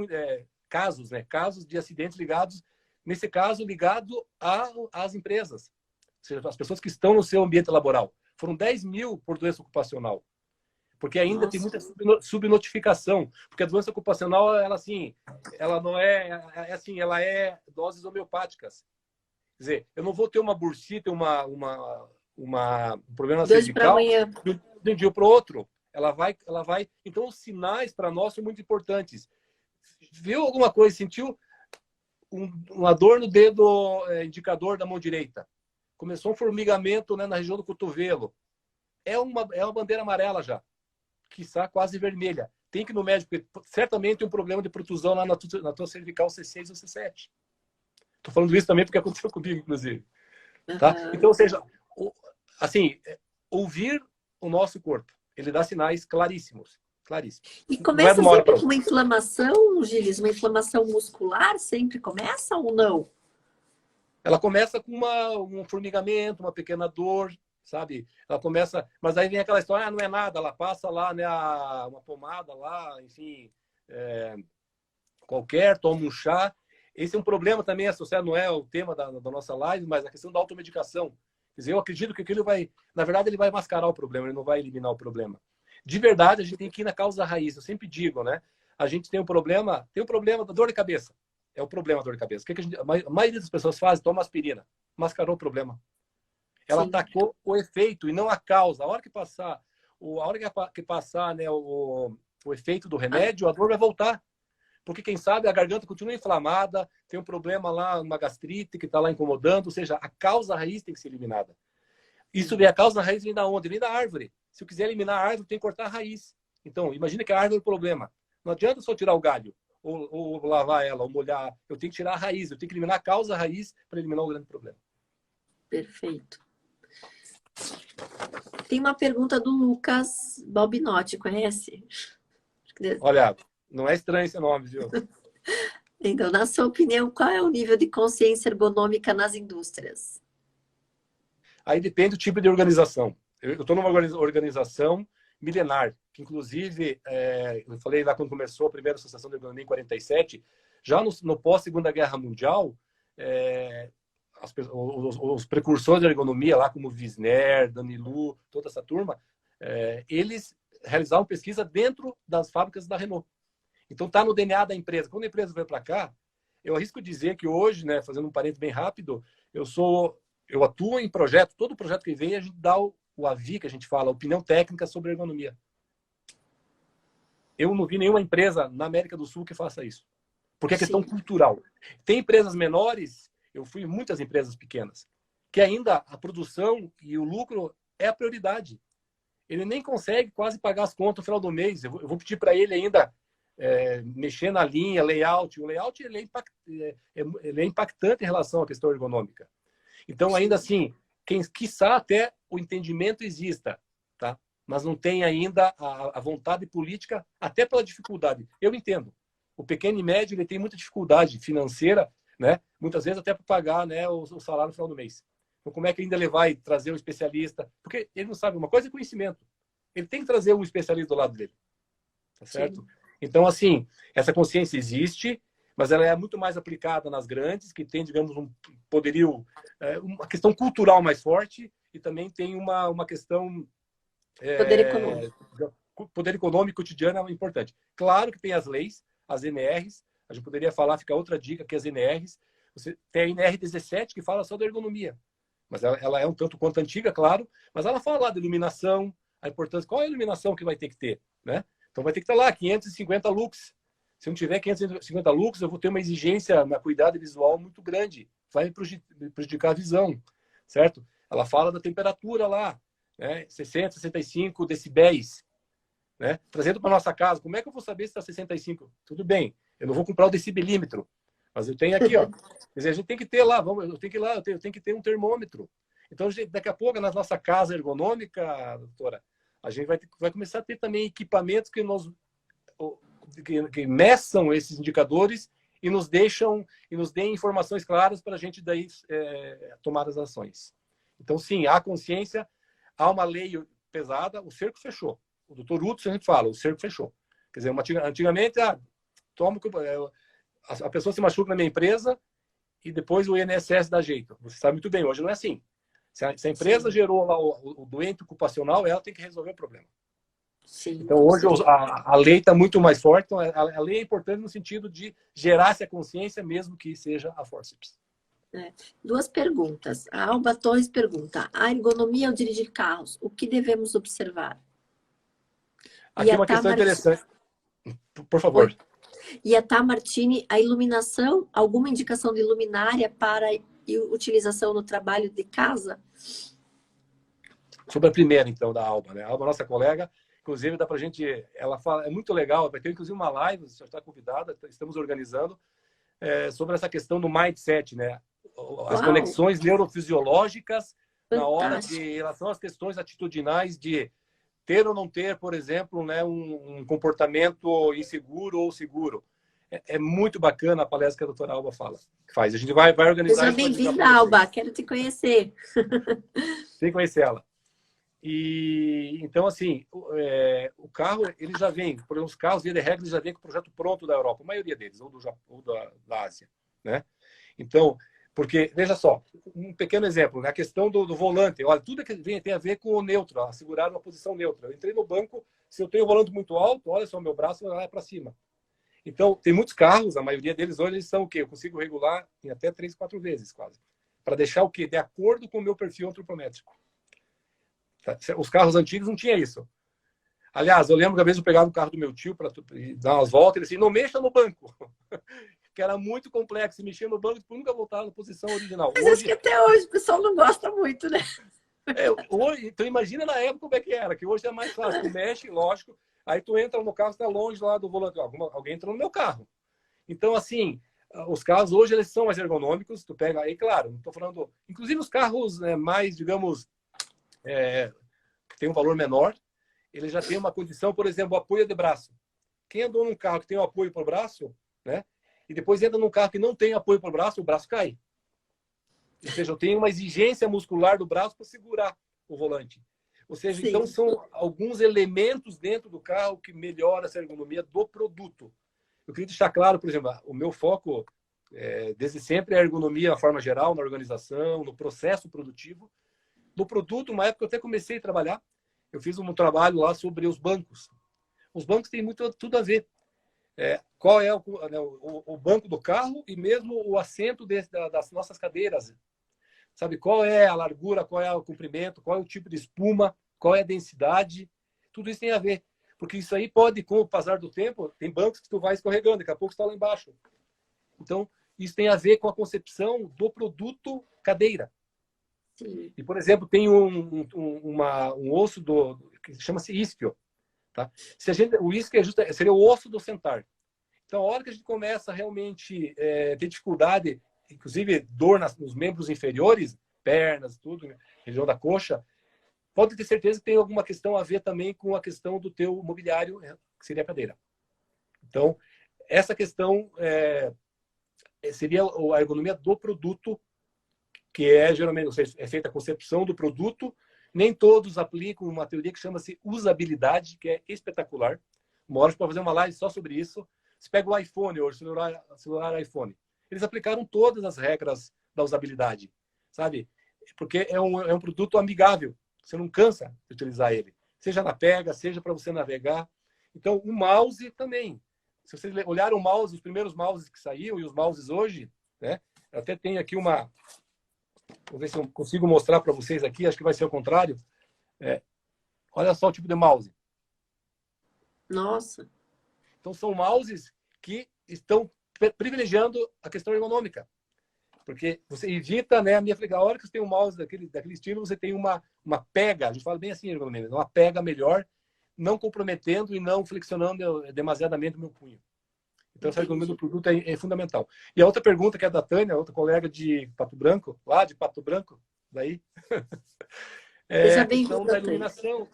casos, né? Casos de acidentes ligados, nesse caso, ligado às empresas. Ou seja, as pessoas que estão no seu ambiente laboral. Foram 10 mil por doença ocupacional. Porque ainda tem muita subnotificação. Porque a doença ocupacional, ela não assim, ela é doses homeopáticas. Quer dizer, eu não vou ter uma bursite, um problema cervical de um dia para o outro. Ela vai. Então, os sinais para nós são muito importantes. Viu alguma coisa? Sentiu uma dor no dedo indicador da mão direita? Começou um formigamento, né, na região do cotovelo. É uma bandeira amarela já. Quiçá quase vermelha. Tem que ir no médico, porque certamente tem um problema de protusão lá na tua cervical C6 ou C7. Estou falando isso também porque aconteceu comigo, inclusive. Tá? Então, ou seja, assim, ouvir o nosso corpo. Ele dá sinais claríssimos.
E começa sempre com uma inflamação, Gilles? Uma inflamação muscular sempre começa ou não?
Ela começa com um formigamento, uma pequena dor, sabe? Ela começa... Mas aí vem aquela história, não é nada. Ela passa lá, né, uma pomada lá, enfim, qualquer, toma um chá. Esse é um problema também associado, não é o tema da nossa live, mas a questão da automedicação. Quer dizer, eu acredito que aquilo vai... Na verdade, ele vai mascarar o problema, ele não vai eliminar o problema. De verdade, a gente tem que ir na causa raiz. Eu sempre digo, né? A gente tem um problema da dor de cabeça. É o problema da dor de cabeça. O que a maioria das pessoas faz? Toma aspirina. Mascarou o problema. Ela atacou o efeito e não a causa. A hora que passar, né, o efeito do remédio, a dor vai voltar. porque quem sabe a garganta continua inflamada, tem um problema lá, uma gastrite que está lá incomodando, ou seja, a causa raiz tem que ser eliminada. Isso vem, a causa raiz vem da onde? Vem da árvore. Se eu quiser eliminar a árvore, tem que cortar a raiz. Então, imagina que a árvore é o problema. Não adianta só tirar o galho, ou lavar ela, ou molhar. Eu tenho que tirar a raiz, eu tenho que eliminar a causa raiz para eliminar o grande problema.
Perfeito. Tem uma pergunta do Lucas Balbinotti, conhece?
Olha, não é estranho esse nome, viu?
Então, na sua opinião, qual é o nível de consciência ergonômica nas indústrias?
Aí depende do tipo de organização. Eu estou numa organização milenar, que inclusive, eu falei lá quando começou a primeira Associação de Ergonomia em 47, já no pós-Segunda Guerra Mundial, os precursores da ergonomia, lá como Wisner, Danilou, toda essa turma, eles realizavam pesquisa dentro das fábricas da Renault. Então está no DNA da empresa. Quando a empresa veio para cá, eu arrisco dizer que hoje, né, fazendo um parênteses bem rápido, eu atuo em projeto, todo projeto que vem, a gente dá o AVI, que a gente fala, opinião técnica sobre ergonomia. Eu não vi nenhuma empresa na América do Sul que faça isso. Porque é questão cultural. Tem empresas menores, eu fui em muitas empresas pequenas, que ainda a produção e o lucro é a prioridade. Ele nem consegue quase pagar as contas no final do mês. Eu vou pedir para ele ainda mexer na linha, layout. O layout ele é impactante em relação à questão ergonômica. Então, ainda assim, quiçá até o entendimento exista, tá? Mas não tem ainda a vontade política, até pela dificuldade. Eu entendo. O pequeno e médio ele tem muita dificuldade financeira, né? Muitas vezes até para pagar, né, o salário no final do mês. Então, como é que ainda ele vai trazer um especialista? Porque ele não sabe, uma coisa é conhecimento. Ele tem que trazer um especialista do lado dele. Tá certo? Sim. Então, assim, essa consciência existe, mas ela é muito mais aplicada nas grandes, que tem, digamos, um poderio, uma questão cultural mais forte, e também tem uma questão...
Poder econômico.
Poder econômico cotidiano é importante. Claro que tem as leis, as NRs, a gente poderia falar, fica outra dica, que as NRs, você tem a NR 17 que fala só da ergonomia, mas ela é um tanto quanto antiga, claro, mas ela fala lá da iluminação, a importância, qual é a iluminação que vai ter que ter, né? Então vai ter que estar lá 550 lux. Se não tiver 550 lux, eu vou ter uma exigência na cuidado visual muito grande, vai me prejudicar a visão, certo? Ela fala da temperatura lá, né? 60, 65 decibéis, né? Trazendo para nossa casa, como é que eu vou saber se está 65? Tudo bem, eu não vou comprar o decibelímetro, mas eu tenho aqui, ó. Quer dizer, a gente tem que ter lá, eu tenho que ir lá, eu tenho que ter um termômetro. Então, daqui a pouco, na nossa casa ergonômica, doutora, a gente vai começar a ter também equipamentos que meçam esses indicadores e nos deem informações claras para a gente daí tomar as ações. Então, sim, há consciência, há uma lei pesada, o cerco fechou. O doutor Hudson sempre fala, o cerco fechou. Quer dizer, antigamente, a pessoa se machuca na minha empresa e depois o INSS dá jeito. Você sabe muito bem, hoje não é assim. Se a empresa gerou lá o doente ocupacional, ela tem que resolver o problema.
Sim,
então, hoje a lei está muito mais forte. Então, a lei é importante no sentido de gerar essa consciência, mesmo que seja a forceps.
Duas perguntas. A Alba Torres pergunta: a ergonomia ao dirigir carros, o que devemos observar?
Aqui é uma questão interessante. Por favor.
Oi. E a Tamartini, a iluminação, alguma indicação de luminária para utilização no trabalho de casa?
Sobre a primeira, então, da Alba, né? A Alba, nossa colega, inclusive, dá pra gente... Ela fala, é muito legal, vai ter, inclusive, uma live, você já está convidada, estamos organizando, sobre essa questão do mindset, né? As conexões neurofisiológicas na hora em relação às questões atitudinais de ter ou não ter, por exemplo, né, um comportamento inseguro ou seguro. É muito bacana a palestra que a doutora Alba faz. A gente vai organizar...
Seja bem-vinda, Alba. Quero te conhecer.
Tem que conhecer ela. E, então, assim, o carro, ele já vem, por exemplo, os carros, via de regra, eles já vêm com o projeto pronto da Europa, a maioria deles, ou da Ásia, né? Então, porque, veja só, um pequeno exemplo, né? A questão do volante. Olha, tudo que tem a ver com o neutro, assegurar uma posição neutra. Eu entrei no banco, se eu tenho o volante muito alto, olha só, meu braço vai para cima. Então, tem muitos carros, a maioria deles hoje, eles são o quê? Eu consigo regular em até 3, 4 vezes, quase. Para deixar o quê? De acordo com o meu perfil antropométrico. Os carros antigos não tinha isso. Aliás, eu lembro que uma vez eu pegava o carro do meu tio para dar umas voltas, ele assim, não mexa no banco. Que era muito complexo, e mexia no banco e nunca voltava na posição original.
Mas acho que até hoje o pessoal não gosta muito, né?
Hoje, então imagina na época como é que era, que hoje é mais fácil. Tu mexe, lógico, aí tu entra no carro, está longe lá do volante. Alguém entrou no meu carro. Então, assim, os carros hoje eles são mais ergonômicos. Tu pega aí, claro, não estou falando. Inclusive os carros mais, digamos, que tem um valor menor, ele já tem uma condição, por exemplo, apoio de braço. Quem andou num carro que tem um apoio para o braço, né? E depois entra num carro que não tem apoio para o braço cai. Ou seja, eu tenho uma exigência muscular do braço para segurar o volante. Ou seja,
Sim.
então são alguns elementos dentro do carro que melhoram essa ergonomia do produto. Eu queria deixar claro, por exemplo, o meu foco desde sempre é a ergonomia na forma geral, na organização, no processo produtivo. No produto, uma época eu até comecei a trabalhar, eu fiz um trabalho lá sobre os bancos. Os bancos têm tudo a ver. Qual é o banco do carro e mesmo o assento das nossas cadeiras. Sabe qual é a largura, qual é o comprimento, qual é o tipo de espuma, qual é a densidade. Tudo isso tem a ver. Porque isso aí pode, com o passar do tempo, tem bancos que tu vai escorregando, daqui a pouco está lá embaixo. Então, isso tem a ver com a concepção do produto cadeira.
Sim.
E, por exemplo, tem um osso que chama-se isquio. Tá? O isquio seria o osso do sentar. Então, a hora que a gente começa a realmente ter dificuldade, inclusive dor nos membros inferiores, pernas, tudo, região da coxa, pode ter certeza que tem alguma questão a ver também com a questão do teu mobiliário, que seria a cadeira. Então, essa questão seria a ergonomia do produto, que geralmente é feita a concepção do produto. Nem todos aplicam uma teoria que chama-se usabilidade, que é espetacular. Uma hora a gente pode fazer uma live só sobre isso. Você pega o iPhone hoje, celular iPhone. Eles aplicaram todas as regras da usabilidade, sabe? Porque é um produto amigável. Você não cansa de utilizar ele. Seja na pega, seja para você navegar. Então, o mouse também. Se vocês olharem o mouse, os primeiros mouses que saíram e os mouses hoje, né? Eu até tenho aqui uma... Vou ver se eu consigo mostrar para vocês aqui. Acho que vai ser o contrário. Olha só o tipo de mouse.
Nossa.
Então, são mouses que estão privilegiando a questão ergonômica. Porque você evita, né? A hora que você tem um mouse daquele estilo, você tem uma pega. A gente fala bem assim, ergonomia. Uma pega melhor, não comprometendo e não flexionando demasiadamente o meu punho. Então, essa ergonomia do produto é fundamental. E a outra pergunta, que é da Tânia, outra colega de Pato Branco, lá de Pato Branco, daí, é a questão da iluminação.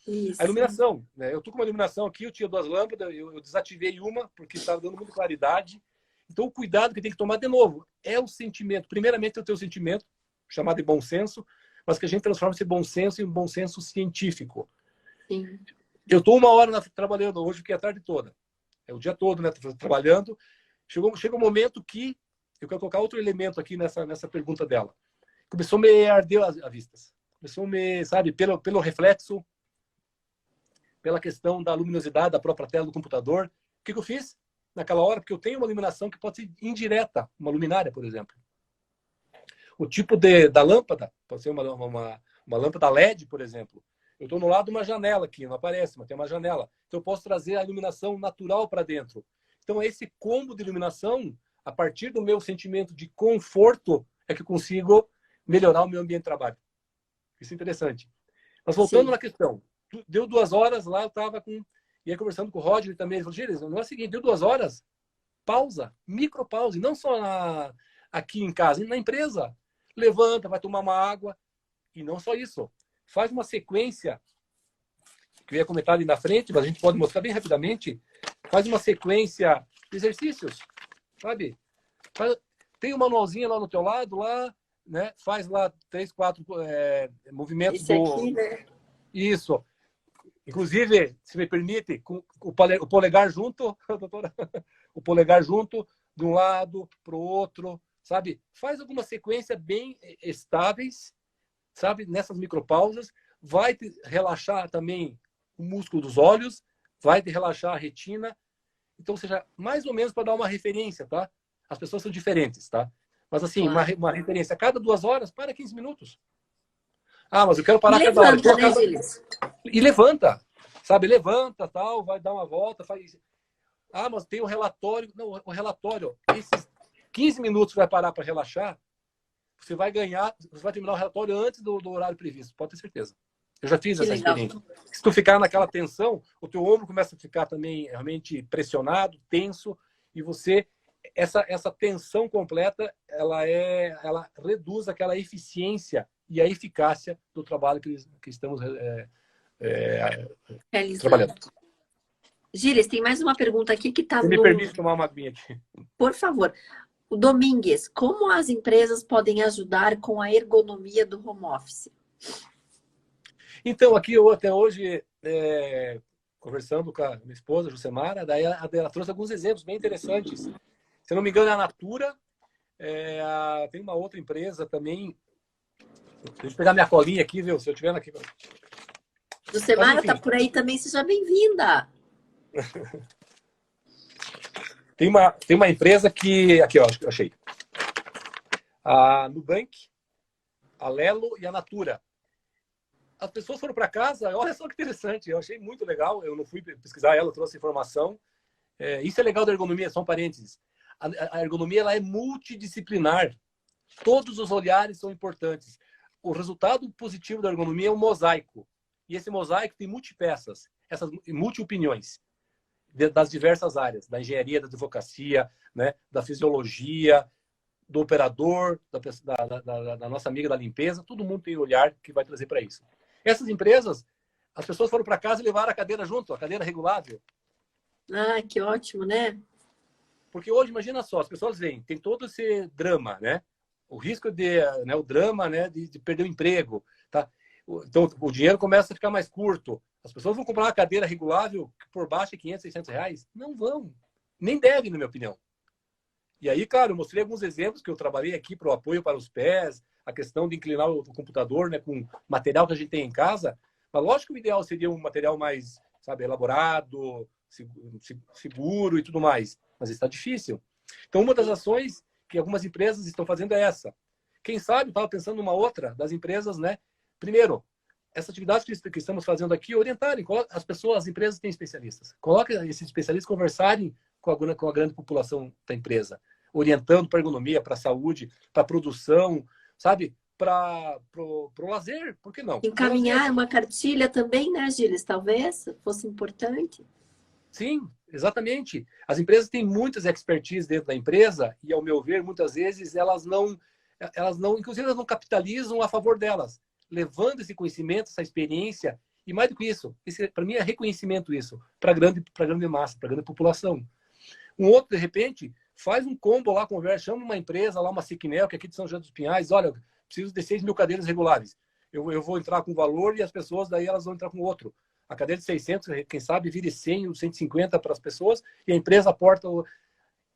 Isso.
A iluminação, né? Eu estou com uma iluminação aqui, eu tinha 2 lâmpadas, eu desativei uma, porque estava dando muita claridade. Então, o cuidado que tem que tomar, de novo, é o sentimento. Primeiramente, é o teu sentimento, chamado de bom senso, mas que a gente transforma esse bom senso em um bom senso científico.
Sim.
Eu estou 1 hora trabalhando hoje, fiquei a tarde toda. O dia todo, né, trabalhando. Chega um momento que eu quero colocar outro elemento aqui nessa pergunta dela. Começou a me arder as vistas. Começou a me, sabe, pelo reflexo, pela questão da luminosidade da própria tela do computador. O que eu fiz naquela hora? Porque eu tenho uma iluminação que pode ser indireta, uma luminária, por exemplo. O tipo da lâmpada, pode ser uma lâmpada LED, por exemplo. Eu estou no lado de uma janela aqui, não aparece, mas tem uma janela. Então, eu posso trazer a iluminação natural para dentro. Então, esse combo de iluminação, a partir do meu sentimento de conforto, é que eu consigo melhorar o meu ambiente de trabalho. Isso é interessante. Mas voltando na questão, deu 2 horas lá, eu estava e aí conversando com o Roger também, ele falou, Gires, o negócio é o seguinte, deu 2 horas, pausa, micropause, não só aqui em casa, na empresa. Levanta, vai tomar uma água. E não só isso. Faz uma sequência, que eu ia comentar ali na frente, mas a gente pode mostrar bem rapidamente. Faz uma sequência de exercícios, sabe? Tem um manualzinho lá no teu lado, lá, né? Faz lá 3, 4 movimentos
Esse aqui, né?
Isso. Inclusive, se me permite, com o polegar junto, doutora, o polegar junto de um lado para o outro, sabe? Faz alguma sequência bem estáveis, sabe? Nessas micropausas, vai te relaxar também o músculo dos olhos, vai te relaxar a retina. Então, ou seja, mais ou menos para dar uma referência, tá? As pessoas são diferentes, tá? Mas assim,
Claro.
uma referência. A cada 2 horas, para 15 minutos. Ah, mas eu quero parar
E
cada hora.
levanta, né, Gilles?
E levanta. sabe, levanta, tal, vai dar uma volta, faz... Ah, mas tem o relatório. Não, o relatório, esses 15 minutos que vai parar para relaxar, você vai ganhar, você vai terminar o relatório antes do horário previsto, pode ter certeza. Eu já fiz
Que
essa
legal.
experiência. Se tu ficar naquela tensão, o teu ombro começa a ficar também realmente pressionado, tenso, e você, essa tensão completa, ela reduz aquela eficiência e a eficácia do trabalho que estamos
Realizando.
trabalhando.
Gilles, tem mais uma pergunta aqui que está
Você me
no...
permite tomar uma aguinha aqui?
Por favor. O Domingues, como as empresas podem ajudar com a ergonomia do home office?
Então, aqui eu até hoje, conversando com a minha esposa, Jucemara, daí ela trouxe alguns exemplos bem interessantes. Se eu não me engano, é a Natura, tem uma outra empresa também. Deixa eu pegar minha colinha aqui, viu? Se eu estiver aqui.
Jucemara está por aí também, seja bem-vinda.
Tem uma empresa que... Aqui, ó, achei. A Nubank, a Lelo e a Natura. As pessoas foram para casa, olha só que interessante, eu achei muito legal, eu não fui pesquisar ela, trouxe informação. Isso é legal da ergonomia, só um parênteses. A ergonomia ela é multidisciplinar, todos os olhares são importantes. O resultado positivo da ergonomia é um mosaico, e esse mosaico tem multipeças, essas multi-opiniões das diversas áreas, da engenharia, da advocacia, né, da fisiologia, do operador, da nossa amiga da limpeza, todo mundo tem um olhar que vai trazer para isso. Essas empresas, as pessoas foram para casa e levaram a cadeira junto, a cadeira regulável.
Ah, que ótimo, né?
Porque hoje, imagina só, as pessoas veem, tem todo esse drama, né? O risco o drama, né, de perder o emprego, tá? Então, o dinheiro começa a ficar mais curto. As pessoas vão comprar uma cadeira regulável que por baixo é 500, 600 reais? Não vão. Nem devem, na minha opinião. E aí, claro, eu mostrei alguns exemplos que eu trabalhei aqui para o apoio para os pés, a questão de inclinar o computador, né, com material que a gente tem em casa. Mas lógico que o ideal seria um material mais, sabe, elaborado, seguro e tudo mais. Mas está difícil. Então, uma das ações que algumas empresas estão fazendo é essa. Quem sabe, estava pensando numa outra das empresas, né? Primeiro, essa atividade que estamos fazendo aqui, orientarem. As pessoas, as empresas têm especialistas. Coloque esses especialistas conversarem com a grande população da empresa, orientando para a ergonomia, para a saúde, para a produção, sabe? Para o lazer, por que não?
Encaminhar uma cartilha também, né, Gilles? Talvez fosse importante.
Sim, exatamente. As empresas têm muitas expertise dentro da empresa e, ao meu ver, muitas vezes elas não, inclusive elas não capitalizam a favor delas, levando esse conhecimento, essa experiência e mais do que isso, para mim é reconhecimento isso para grande massa, para grande população. Um outro, de repente, faz um combo lá, conversa, chama uma empresa lá, uma Siquinel, que é aqui de São José dos Pinhais, olha, preciso de 6 mil cadeiras regulares. Eu vou entrar com um valor e as pessoas daí elas vão entrar com outro. A cadeira de 600, quem sabe, vire 100 ou 150 para as pessoas e a empresa aporta.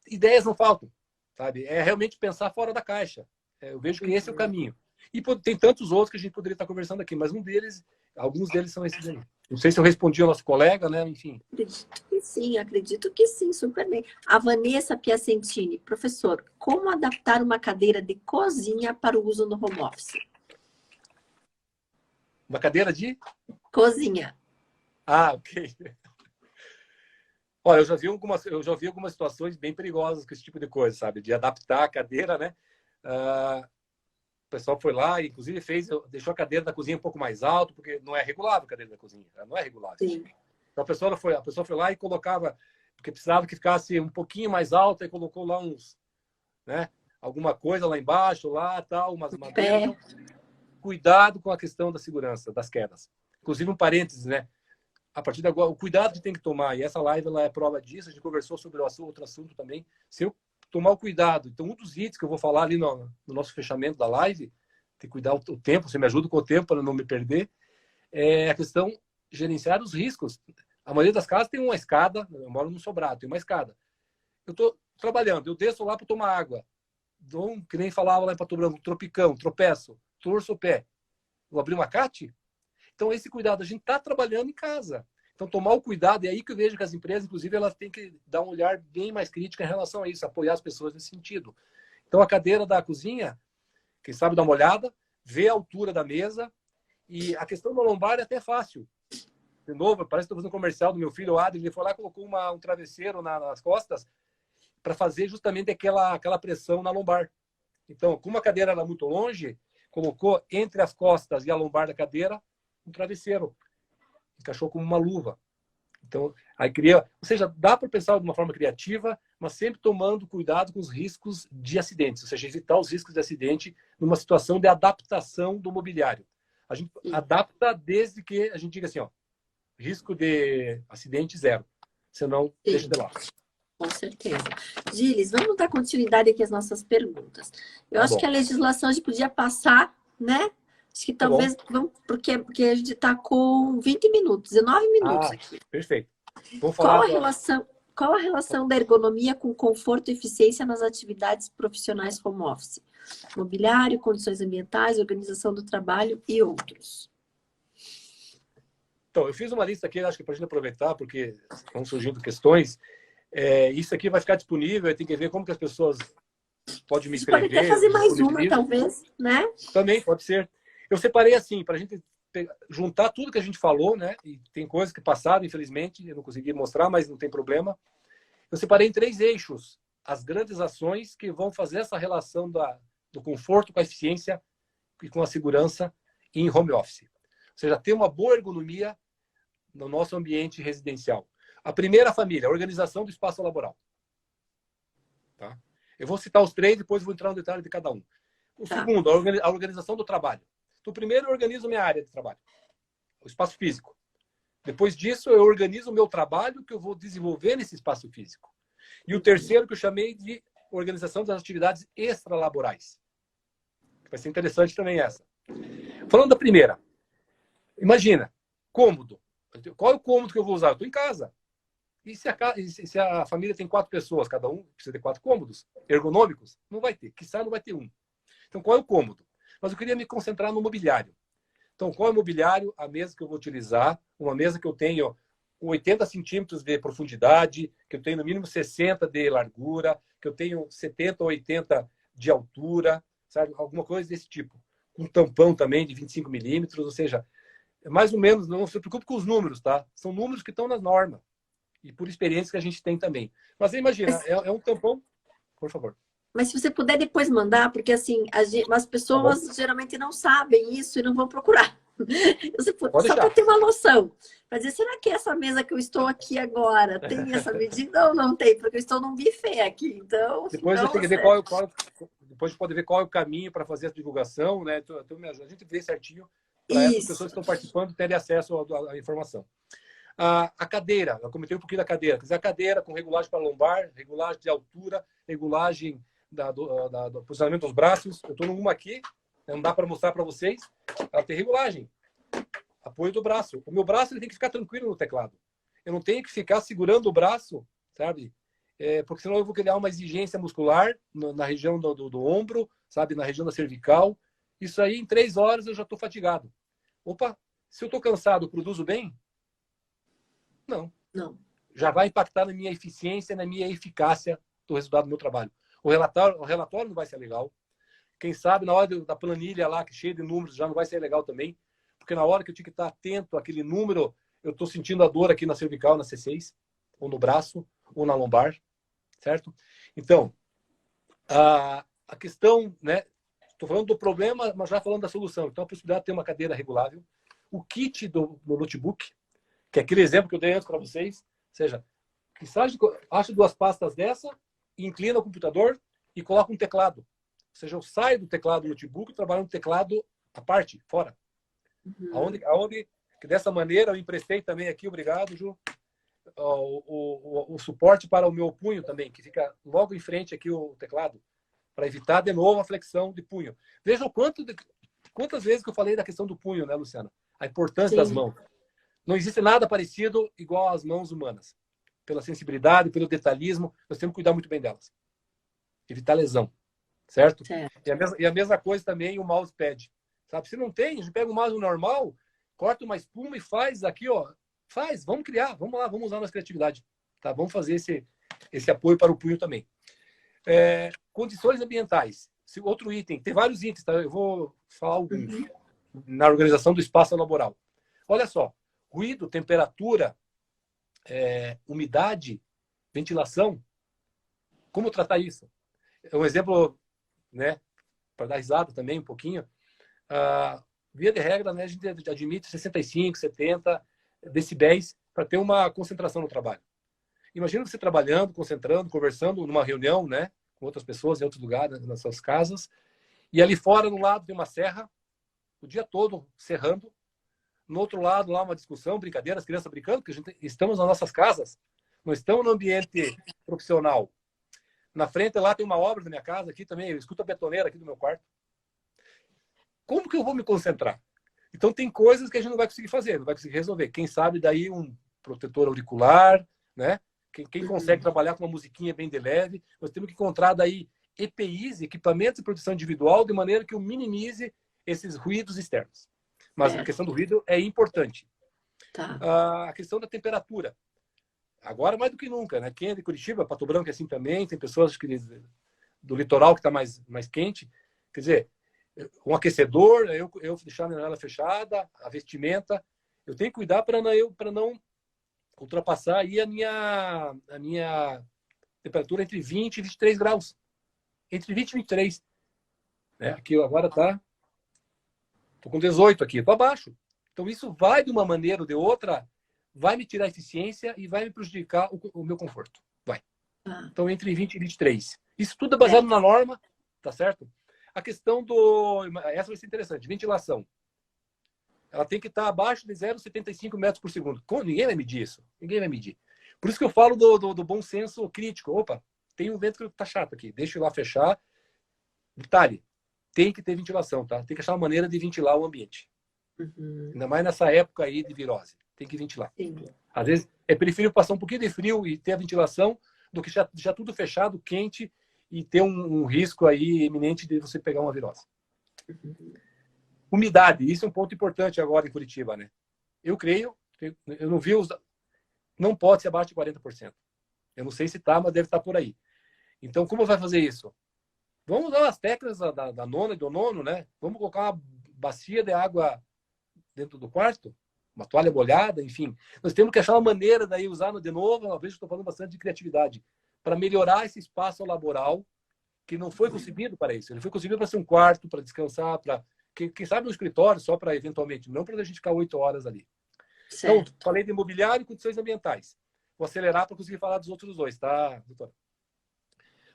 Ideias não faltam, sabe? É realmente pensar fora da caixa. Eu vejo que esse é o caminho. E tem tantos outros que a gente poderia estar conversando aqui, mas alguns deles são esses aí. Não sei se eu respondi ao nosso colega, né? Enfim.
Acredito que sim, super bem. A Vanessa Piacentini, professor, como adaptar uma cadeira de cozinha para o uso no home office?
Uma cadeira de?
Cozinha.
Ah, ok. Olha, eu já vi algumas situações bem perigosas com esse tipo de coisa, sabe? De adaptar a cadeira, né? O pessoal foi lá, inclusive deixou a cadeira da cozinha um pouco mais alto, porque não é regulável a cadeira da cozinha, ela não é regulável.
Sim.
Então a pessoa foi lá e colocava, porque precisava que ficasse um pouquinho mais alta, e colocou lá né? Alguma coisa lá embaixo, lá, tal, umas madeiras. Então, cuidado com a questão da segurança, das quedas. Inclusive, um parênteses, né? A partir de agora, o cuidado que tem que tomar, e essa live ela é prova disso, a gente conversou sobre outro assunto também. Se eu tomar o cuidado, então um dos itens que eu vou falar ali no nosso fechamento da live, tem que cuidar o tempo, você me ajuda com o tempo para não me perder, é a questão de gerenciar os riscos. A maioria das casas tem uma escada, eu moro no sobrado, tem uma escada. Eu estou trabalhando, eu desço lá para tomar água, que nem falava lá em Pato Branco, tropicão, tropeço, torço o pé. Vou abrir uma CAT? Então, esse cuidado, a gente está trabalhando em casa. Então, tomar o cuidado, e é aí que eu vejo que as empresas, inclusive, elas têm que dar um olhar bem mais crítico em relação a isso, apoiar as pessoas nesse sentido. Então, a cadeira da cozinha, quem sabe dá uma olhada, vê a altura da mesa, e a questão da lombar é até fácil. de novo, parece que estou fazendo um comercial do meu filho, o Adri, ele foi lá e colocou um travesseiro nas costas para fazer justamente aquela pressão na lombar. Então, como a cadeira era muito longe, colocou entre as costas e a lombar da cadeira um travesseiro. Encaixou como uma luva. Então, aí cria, ou seja, dá para pensar de uma forma criativa, mas sempre tomando cuidado com os riscos de acidentes, ou seja, evitar os riscos de acidente numa situação de adaptação do mobiliário. A gente adapta desde que a gente diga assim, ó, risco de acidente zero, senão deixa de lado.
Com certeza. Gilles, vamos dar continuidade aqui às nossas perguntas. Eu acho que a legislação a gente podia passar, né? Acho que talvez, vamos, porque a gente está com 20 minutos, 19 minutos aqui.
Perfeito. Vamos falar
qual a relação da ergonomia com conforto e eficiência nas atividades profissionais home office? Mobiliário, condições ambientais, organização do trabalho e outros.
Então, eu fiz uma lista aqui, acho que para a gente aproveitar, porque estão surgindo questões. Isso aqui vai ficar disponível, tem que ver como que as pessoas podem me escrever.
Pode até fazer mais uma, talvez, né?
Também, pode ser. Eu separei assim, para a gente juntar tudo que a gente falou, né? E tem coisas que passaram, infelizmente, eu não consegui mostrar, mas não tem problema. Eu separei em 3 eixos as grandes ações que vão fazer essa relação do conforto com a eficiência e com a segurança em home office. Ou seja, ter uma boa ergonomia no nosso ambiente residencial. A primeira família, a organização do espaço laboral. Tá? Eu vou citar os 3, depois vou entrar no detalhe de cada um. O segundo, a organização do trabalho. Então, primeiro eu organizo minha área de trabalho, o espaço físico. Depois disso, eu organizo o meu trabalho que eu vou desenvolver nesse espaço físico. E o terceiro, que eu chamei de organização das atividades extralaborais. Vai ser interessante também essa. Falando da primeira, imagina, cômodo. Qual é o cômodo que eu vou usar? Eu estou em casa. E se a família tem 4 pessoas, cada um precisa de 4 cômodos ergonômicos? Não vai ter, quiçá não vai ter um. Então, qual é o cômodo? Mas eu queria me concentrar no mobiliário. Então, qual é o mobiliário? A mesa que eu vou utilizar, uma mesa que eu tenho com 80 centímetros de profundidade, que eu tenho no mínimo 60 de largura, que eu tenho 70 ou 80 de altura, sabe? Alguma coisa desse tipo. Um tampão também de 25 milímetros, ou seja, mais ou menos, não se preocupe com os números, tá? São números que estão na norma. E por experiência que a gente tem também. Mas imagina, é um tampão, por favor.
Mas se você puder depois mandar, porque assim, as pessoas geralmente não sabem isso e não vão procurar. Só para ter uma noção. Para dizer, será que essa mesa que eu estou aqui agora tem essa medida ou não tem? Porque eu estou num buffet aqui, então...
Depois eu tenho que ver depois pode ver qual é o caminho para fazer a divulgação, né? Então, a gente vê certinho para essas pessoas que estão participando terem acesso à informação. A cadeira, eu comentei um pouquinho da cadeira. Quer dizer, a cadeira com regulagem para lombar, regulagem de altura, regulagem do posicionamento dos braços. Eu estou numa aqui, não dá para mostrar para vocês. Ela tem regulagem. Apoio do braço. O meu braço ele tem que ficar tranquilo no teclado. Eu não tenho que ficar segurando o braço, sabe? Porque senão eu vou criar uma exigência muscular na região do ombro, sabe? Na região da cervical. Isso aí, em 3 horas, eu já estou fatigado. Opa, se eu estou cansado, produzo bem? Não. Já vai impactar na minha eficiência, na minha eficácia do resultado do meu trabalho. O relatório não vai ser legal. Quem sabe, na hora da planilha lá, que é cheia de números, já não vai ser legal também. Porque na hora que eu tinha que estar atento àquele número, eu estou sentindo a dor aqui na cervical, na C6, ou no braço, ou na lombar, certo? Então, a questão, né? Estou falando do problema, mas já falando da solução. Então, a possibilidade de ter uma cadeira regulável. O kit do notebook, que é aquele exemplo que eu dei antes para vocês. Ou seja, acha 2 pastas dessa, inclina o computador e coloca um teclado. Ou seja, eu saio do teclado do notebook e trabalho no teclado à parte, fora. Aonde que dessa maneira eu emprestei também aqui, obrigado, Ju, o suporte para o meu punho também, que fica logo em frente aqui o teclado, para evitar de novo a flexão de punho. Veja quantas vezes que eu falei da questão do punho, né, Luciana? A importância das mãos. Não existe nada parecido igual às mãos humanas. Pela sensibilidade, pelo detalhismo, nós temos que cuidar muito bem delas. Evitar lesão, certo? E a mesma coisa também o mousepad. Sabe? Se não tem, a gente pega o mouse normal, corta uma espuma e faz aqui, ó. Faz, vamos criar, vamos lá, vamos usar nossa criatividade. Tá? Vamos fazer esse apoio para o punho também. Condições ambientais. Outro item, tem vários itens, tá? Eu vou falar alguns na organização do espaço laboral. Olha só, ruído, temperatura, umidade, ventilação. Como tratar isso? Um exemplo, né, para dar risada também um pouquinho. Via de regra, né, a gente admite 65, 70 decibéis para ter uma concentração no trabalho. Imagina você trabalhando, concentrando, conversando numa reunião, né, com outras pessoas em outros lugares, nas suas casas, e ali fora, no lado, tem uma serra, o dia todo serrando. No outro lado, lá, uma discussão, brincadeira, as crianças brincando, porque estamos nas nossas casas, não estamos no ambiente profissional. Na frente, lá, tem uma obra da minha casa, aqui também, eu escuto a betoneira aqui do meu quarto. Como que eu vou me concentrar? Então, tem coisas que a gente não vai conseguir fazer, não vai conseguir resolver. Quem sabe, daí, um protetor auricular, né? Quem consegue trabalhar com uma musiquinha bem de leve, nós temos que encontrar daí EPIs, equipamentos de proteção individual, de maneira que eu minimize esses ruídos externos. Mas a questão do ruído é importante.
Tá.
A questão da temperatura. Agora, mais do que nunca, né? Quem é de Curitiba, Pato Branco é assim também, tem pessoas do litoral que está mais quente. Quer dizer, um aquecedor, eu deixar a janela fechada, a vestimenta. Eu tenho que cuidar para não ultrapassar aí a minha temperatura entre 20 e 23 graus. Entre 20 e 23. Né? Aqui agora estou com 18 aqui, estou abaixo. Então isso vai, de uma maneira ou de outra, vai me tirar a eficiência e vai me prejudicar o meu conforto. Vai. Então entre 20 e 23. Isso tudo é baseado na norma, tá certo? A questão essa vai ser interessante, ventilação. Ela tem que estar abaixo de 0,75 metros por segundo. Ninguém vai medir isso. Ninguém vai medir. Por isso que eu falo do bom senso crítico. Opa, tem um vento que está chato aqui. Deixa eu ir lá fechar. Detalhe, tem que ter ventilação, tá? Tem que achar uma maneira de ventilar o ambiente. Ainda mais nessa época aí de virose. Tem que ventilar.
Sim.
Às vezes é preferível passar um pouquinho de frio e ter a ventilação do que já tudo fechado, quente e ter um risco aí iminente de você pegar uma virose. Umidade, isso é um ponto importante agora em Curitiba, né? Eu creio, eu não vi não pode ser abaixo de 40%. Eu não sei se tá, mas deve estar por aí. Então, como vai fazer isso? Vamos usar as técnicas da nona e do nono, né? Vamos colocar uma bacia de água dentro do quarto, uma toalha molhada, enfim. Nós temos que achar uma maneira daí usar de novo, uma vez que estou falando bastante de criatividade, para melhorar esse espaço laboral que não foi concebido para isso. Ele foi concebido para ser um quarto, para descansar, para quem sabe um escritório só para eventualmente, não para a gente ficar 8 horas ali. Certo. Então, falei de imobiliário e condições ambientais. Vou acelerar para conseguir falar dos outros dois, tá, doutora?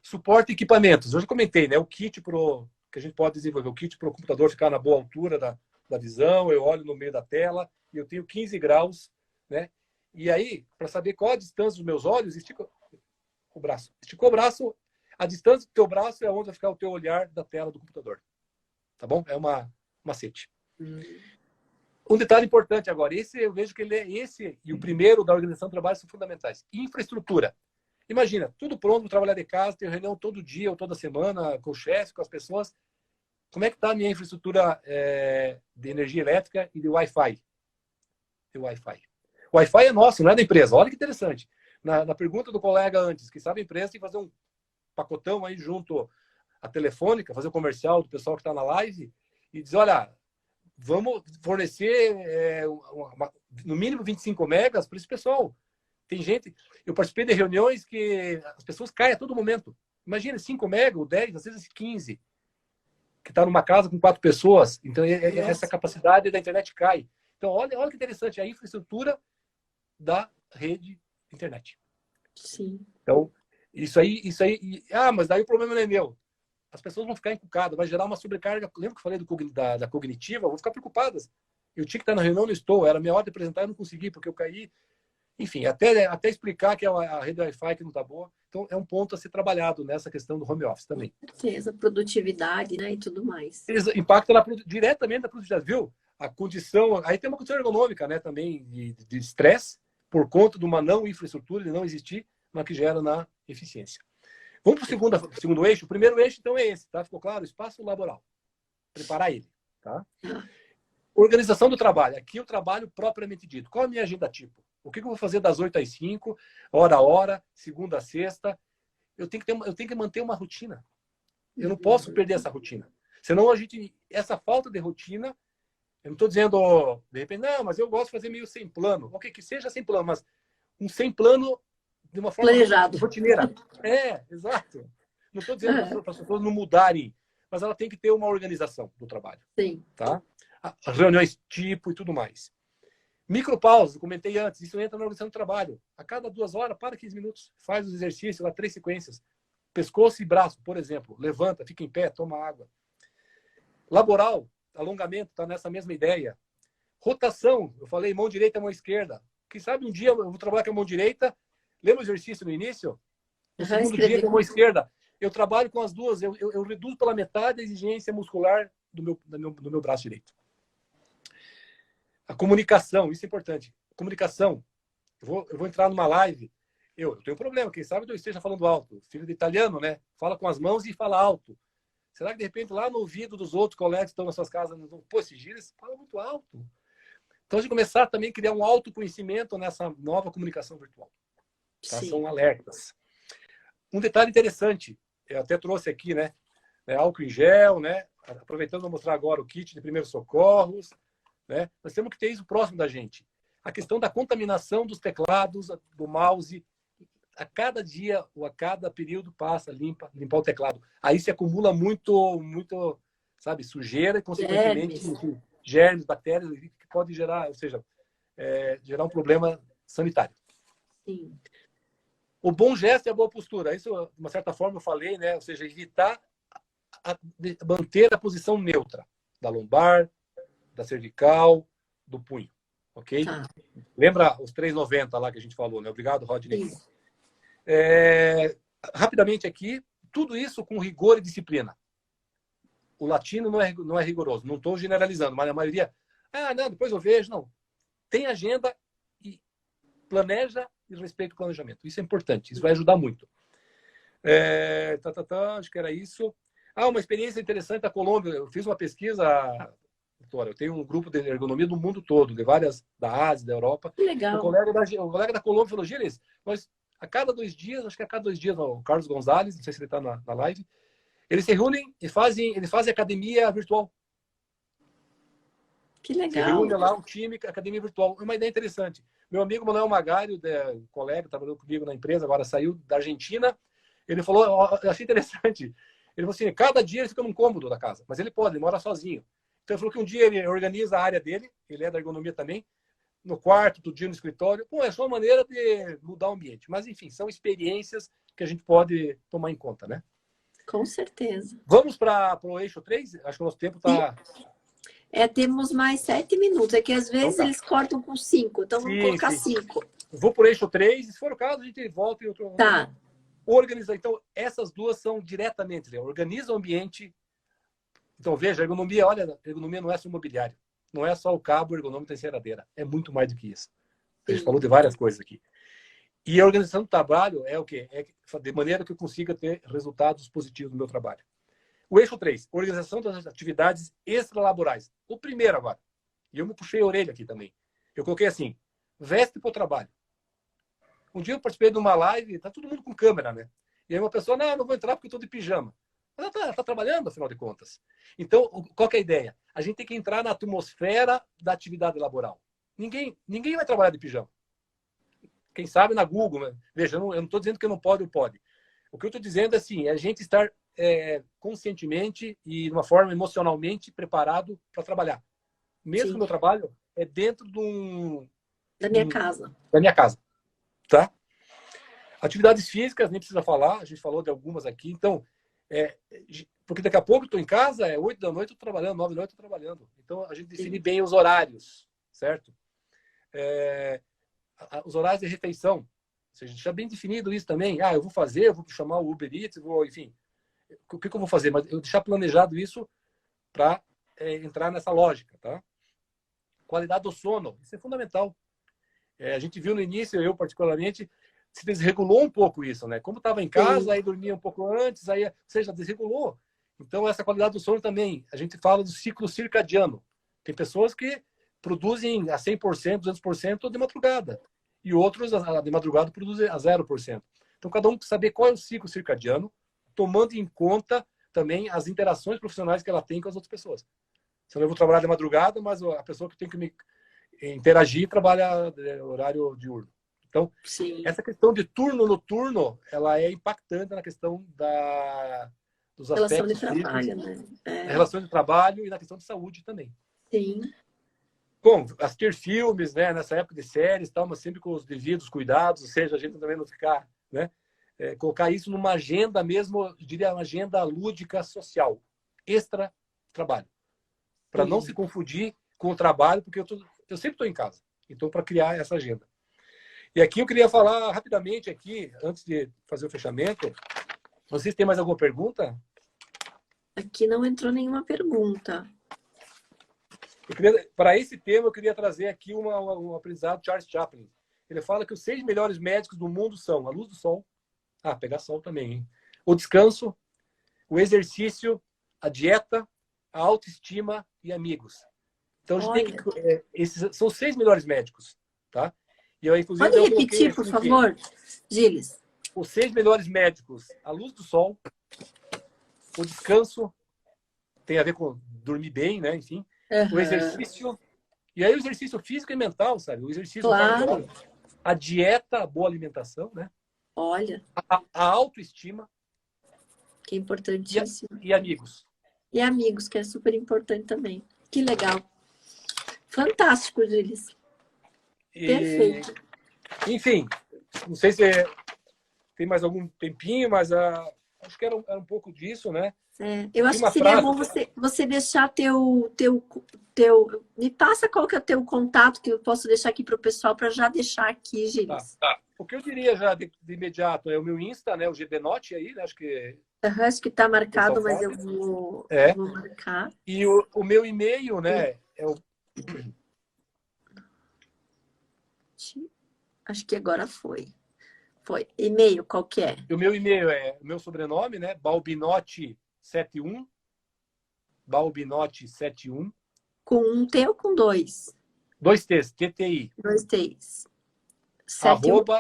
Suporte e equipamentos. Eu já comentei, né? O kit que a gente pode desenvolver. O kit para o computador ficar na boa altura da visão. Eu olho no meio da tela e eu tenho 15 graus, né? E aí, para saber qual a distância dos meus olhos, estico o braço. Esticou o braço, a distância do teu braço é onde vai ficar o teu olhar da tela do computador. Tá bom? É uma macete. Um detalhe importante agora. Eu vejo que esse e o primeiro da organização do trabalho são fundamentais. Infraestrutura. Imagina, tudo pronto para trabalhar de casa, ter reunião todo dia ou toda semana com o chefe, com as pessoas. Como é que está a minha infraestrutura de energia elétrica e de Wi-Fi? O Wi-Fi é nosso, não é da empresa. Olha que interessante. Na pergunta do colega antes, que sabe a empresa tem que fazer um pacotão aí junto à telefônica, fazer o comercial do pessoal que está na live e dizer, olha, vamos fornecer no mínimo 25 megas para esse pessoal. Tem gente... Eu participei de reuniões que as pessoas caem a todo momento. Imagina, 5 megas, ou 10, às vezes 15, que está numa casa com 4 pessoas. Então, essa capacidade da internet cai. Então, olha que interessante, a infraestrutura da rede internet.
Sim.
Então, isso aí... mas daí o problema não é meu. As pessoas vão ficar encucadas, vai gerar uma sobrecarga. Lembra que eu falei da cognitiva? Vão ficar preocupadas. Eu tinha que estar na reunião, não estou. Era minha hora de apresentar, eu não consegui, porque eu caí. Enfim, até explicar que é a rede Wi-Fi que não está boa. Então, é um ponto a ser trabalhado nessa questão do home office também.
Com certeza, produtividade, né, e tudo mais.
Impacta diretamente na produtividade, viu? A condição... Aí tem uma condição ergonômica, né, também, de estresse, por conta de uma não infraestrutura, de não existir, mas que gera na eficiência. Vamos para o segundo eixo. O primeiro eixo, então, é esse, tá? Ficou claro? Espaço laboral. Preparar ele, tá? Organização do trabalho. Aqui o trabalho propriamente dito. Qual é a minha agenda tipo? O que eu vou fazer das 8 às 5, hora a hora, segunda a sexta? Eu tenho que manter uma rotina. Eu não posso perder essa rotina. Senão essa falta de rotina, Eu não estou dizendo, de repente, não, mas eu gosto de fazer meio sem plano. Ok, que seja sem plano, mas um sem plano de uma forma
Planejado.
rotineira. Exato. Não estou dizendo para as pessoas não mudarem, mas ela tem que ter uma organização do trabalho.
Sim.
Tá? As reuniões tipo e tudo mais. Micropausas, comentei antes, isso entra na organização do trabalho. A cada 2 horas, para 15 minutos, faz os exercícios, lá 3 sequências. Pescoço e braço, por exemplo. Levanta, fica em pé, toma água. Laboral, alongamento, está nessa mesma ideia. Rotação, eu falei mão direita, mão esquerda. Quem sabe um dia eu vou trabalhar com a mão direita. Lembra o exercício no início? No segundo dia, com a mão esquerda. Eu trabalho com as duas. Eu reduzo pela metade a exigência muscular do meu braço direito. A comunicação, isso é importante. Comunicação. Eu vou entrar numa live. Eu tenho um problema. Quem sabe eu esteja falando alto. Filho de italiano, né? Fala com as mãos e fala alto. Será que, de repente, lá no ouvido dos outros colegas que estão nas suas casas, não vão, pô, esses gírias falam muito alto. Então, a gente começar também a criar um autoconhecimento nessa nova comunicação virtual. Tá? São alertas. Um detalhe interessante, eu até trouxe aqui, né? Álcool em gel, né? Aproveitando para mostrar agora o kit de primeiros socorros, né? Nós temos que ter isso próximo da gente. A questão da contaminação dos teclados, do mouse, a cada dia ou a cada período passa, limpar o teclado. Aí se acumula muito, sabe, sujeira e, consequentemente, germes, bactérias, que pode gerar, ou seja, gerar um problema sanitário.
Sim.
O bom gesto e a boa postura. Isso, de uma certa forma, eu falei, né? Ou seja, evitar manter a posição neutra da lombar, da cervical, do punho. Ok?
Tá.
Lembra os 3,90 lá que a gente falou, né? Obrigado, Rodney. Rapidamente aqui, tudo isso com rigor e disciplina. O latino não é rigoroso. Não estou generalizando, mas a maioria... não, depois eu vejo. Não. Tem agenda e planeja e respeita o planejamento. Isso é importante. Isso vai ajudar muito. Acho que era isso. Uma experiência interessante da Colômbia. Eu fiz uma pesquisa, doutora. Eu tenho um grupo de ergonomia do mundo todo, de várias, da Ásia, da Europa.
Que legal.
O colega da Colômbia falou, Gilles, nós, a cada 2 dias, acho que a cada 2 dias, o Carlos Gonzalez, não sei se ele está na live, eles se reúnem e fazem academia virtual.
Que legal.
Se reúne lá um time, academia virtual. É uma ideia interessante. Meu amigo Manuel Magário, colega, trabalhou comigo na empresa, agora saiu da Argentina, ele falou, eu achei interessante, ele falou assim, cada dia ele fica num cômodo da casa, mas ele mora sozinho. Então ele falou que um dia ele organiza a área dele, ele é da ergonomia também, no quarto, outro dia no escritório. É só uma maneira de mudar o ambiente. Mas, enfim, são experiências que a gente pode tomar em conta, né?
Com certeza.
Vamos para o eixo 3? Acho que o nosso tempo está...
Temos mais 7 minutos. É que às vezes eles cortam com 5. Então vamos colocar 5.
Vou para o eixo 3. E se for o caso, a gente volta em outro...
Tá.
Organizar. Então, essas duas são diretamente. Né? Organiza o ambiente. Então, veja, a ergonomia, olha, a ergonomia não é só mobiliário. Não é só o cabo ergonômico da enceradeira. É muito mais do que isso. A gente falou de várias coisas aqui. E a organização do trabalho é o quê? É de maneira que eu consiga ter resultados positivos no meu trabalho. O eixo 3, organização das atividades extralaborais. O primeiro agora. E eu me puxei a orelha aqui também. Eu coloquei assim, veste para o trabalho. Um dia eu participei de uma live, tá todo mundo com câmera, né? E aí uma pessoa, não vou entrar porque eu estou de pijama. Mas ela tá trabalhando, afinal de contas. Então, qual que é a ideia? A gente tem que entrar na atmosfera da atividade laboral. Ninguém vai trabalhar de pijama. Quem sabe na Google. Né? Veja, eu não estou dizendo que não pode ou pode. O que eu estou dizendo é assim, é a gente estar conscientemente e de uma forma emocionalmente preparado para trabalhar. Mesmo que o meu trabalho é dentro
da minha casa.
Da minha casa. Tá? Atividades físicas, nem precisa falar. A gente falou de algumas aqui. Então, porque daqui a pouco eu estou em casa, 8 da noite eu estou trabalhando, 9 da noite eu estou trabalhando. Então, a gente define bem os horários, certo? Os horários de refeição. Ou seja, deixar bem definido isso também. Eu vou chamar o Uber Eats, enfim. O que eu vou fazer? Mas eu deixar planejado isso para entrar nessa lógica, tá? Qualidade do sono, isso é fundamental. A gente viu no início, eu particularmente, se desregulou um pouco isso, né? Como estava em casa, aí dormia um pouco antes, ou seja, desregulou. Então, essa qualidade do sono também, a gente fala do ciclo circadiano. Tem pessoas que produzem a 100%, 200% de madrugada. E outros, de madrugada, produzem a 0%. Então, cada um tem que saber qual é o ciclo circadiano, tomando em conta também as interações profissionais que ela tem com as outras pessoas. Senão eu vou trabalhar de madrugada, mas a pessoa que tem que me interagir trabalha horário diurno. Então,
Sim.
essa questão de turno noturno, ela é impactante na questão dos
Relação de
aspectos físicos,
trabalho, né?
na relação de trabalho e na questão de saúde também.
Sim.
Bom, assistir filmes, né, nessa época de séries, tal, mas sempre com os devidos cuidados, ou seja, a gente também não ficar, né, colocar isso numa agenda mesmo, eu diria uma agenda lúdica social, extra trabalho, para não se confundir com o trabalho, porque eu sempre estou em casa, então para criar essa agenda. E aqui eu queria falar rapidamente aqui, antes de fazer o fechamento, vocês têm mais alguma pergunta?
Aqui não entrou nenhuma pergunta.
Para esse tema, eu queria trazer aqui um aprendizado de Charles Chaplin. Ele fala que os 6 melhores médicos do mundo são a luz do sol, pegar sol também, hein? O descanso, o exercício, a dieta, a autoestima e amigos. Então, a gente tem que, esses são os 6 melhores médicos, tá? E eu, inclusive,
pode repetir, por favor, Gilles?
Os 6 melhores médicos: a luz do sol, o descanso, tem a ver com dormir bem, né? Enfim, o exercício, e aí o exercício físico e mental, sabe? O exercício,
claro,
a dieta, a boa alimentação, né?
Olha,
a autoestima,
que é importantíssimo.
E amigos.
E amigos, que é super importante também. Que legal. Fantástico, Gilles. Perfeito.
Enfim, não sei se tem mais algum tempinho, mas acho que era um pouco disso, né?
Eu acho que seria bom você deixar me passa qual que é o teu contato, que eu posso deixar aqui para o pessoal, para já deixar aqui, Gilles.
Tá. O que eu diria já de imediato é o meu Insta, né? O GBNote aí, né? Acho que
está marcado, mas eu vou marcar.
E o meu e-mail, né? É o...
Acho que agora foi. Foi. E-mail, qual que é?
O meu e-mail é o meu sobrenome, né? Balbinotti71. Balbinotti71.
Com um T ou com 2?
2 T's, TTI.
2 T's.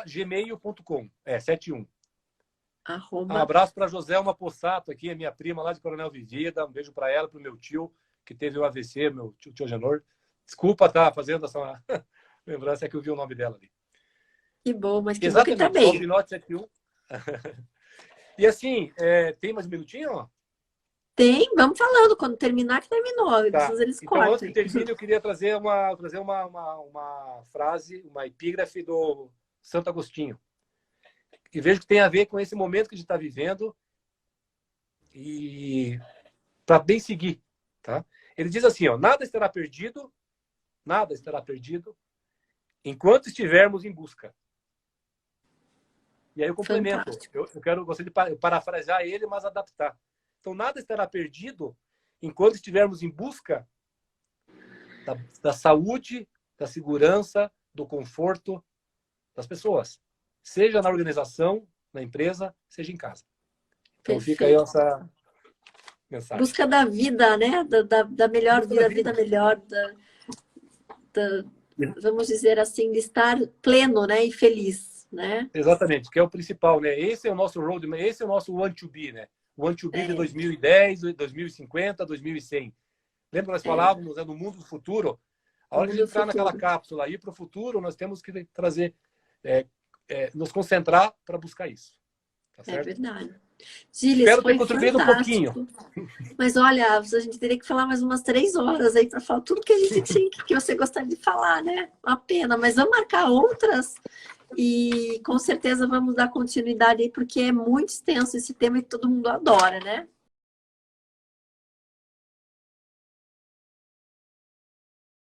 @gmail.com. 71. Um
@
abraço para Joselma Possato aqui, a minha prima lá de Coronel Vivida. Um beijo para ela, para o meu tio, que teve o AVC, meu tio Genor. Desculpa estar fazendo essa lembrança, é que eu vi o nome dela ali.
Que bom, mas que
exatamente,
bom que tá bem.
Balbinotti 71. E assim, tem mais um minutinho?
Tem, vamos falando. Quando terminar, que terminou.
Tá.
Eles
Então,
cortam.
antes que termine, eu queria trazer uma frase, uma epígrafe do Santo Agostinho. E vejo que tem a ver com esse momento que a gente está vivendo e para bem seguir, tá? Ele diz assim, nada estará perdido enquanto estivermos em busca. E aí eu complemento. Eu gostaria de parafrasear ele, mas adaptar. Então, nada estará perdido enquanto estivermos em busca da saúde, da segurança, do conforto das pessoas. Seja na organização, na empresa, seja em casa. Então, fica aí essa mensagem.
Busca da vida, né? Da melhor vida melhor, vamos dizer assim, de estar pleno, né? E feliz, né?
Exatamente, que é o principal, né? Esse é o nosso roadmap, esse é o nosso want to be, né? O want to be de 2010, 2050, 2100. Lembra que nós falávamos, no mundo do futuro? A hora de entrar naquela cápsula e ir para o futuro, nós temos que trazer, nos concentrar para buscar isso. Tá certo?
É verdade. Gilles,
espero
foi
ter contribuído
fantástico.
Um pouquinho.
Mas olha, a gente teria que falar mais umas 3 horas aí para falar tudo que a gente tinha, que você gostaria de falar, né? Uma pena, mas vamos marcar outras e com certeza vamos dar continuidade aí, porque é muito extenso esse tema e todo mundo adora, né?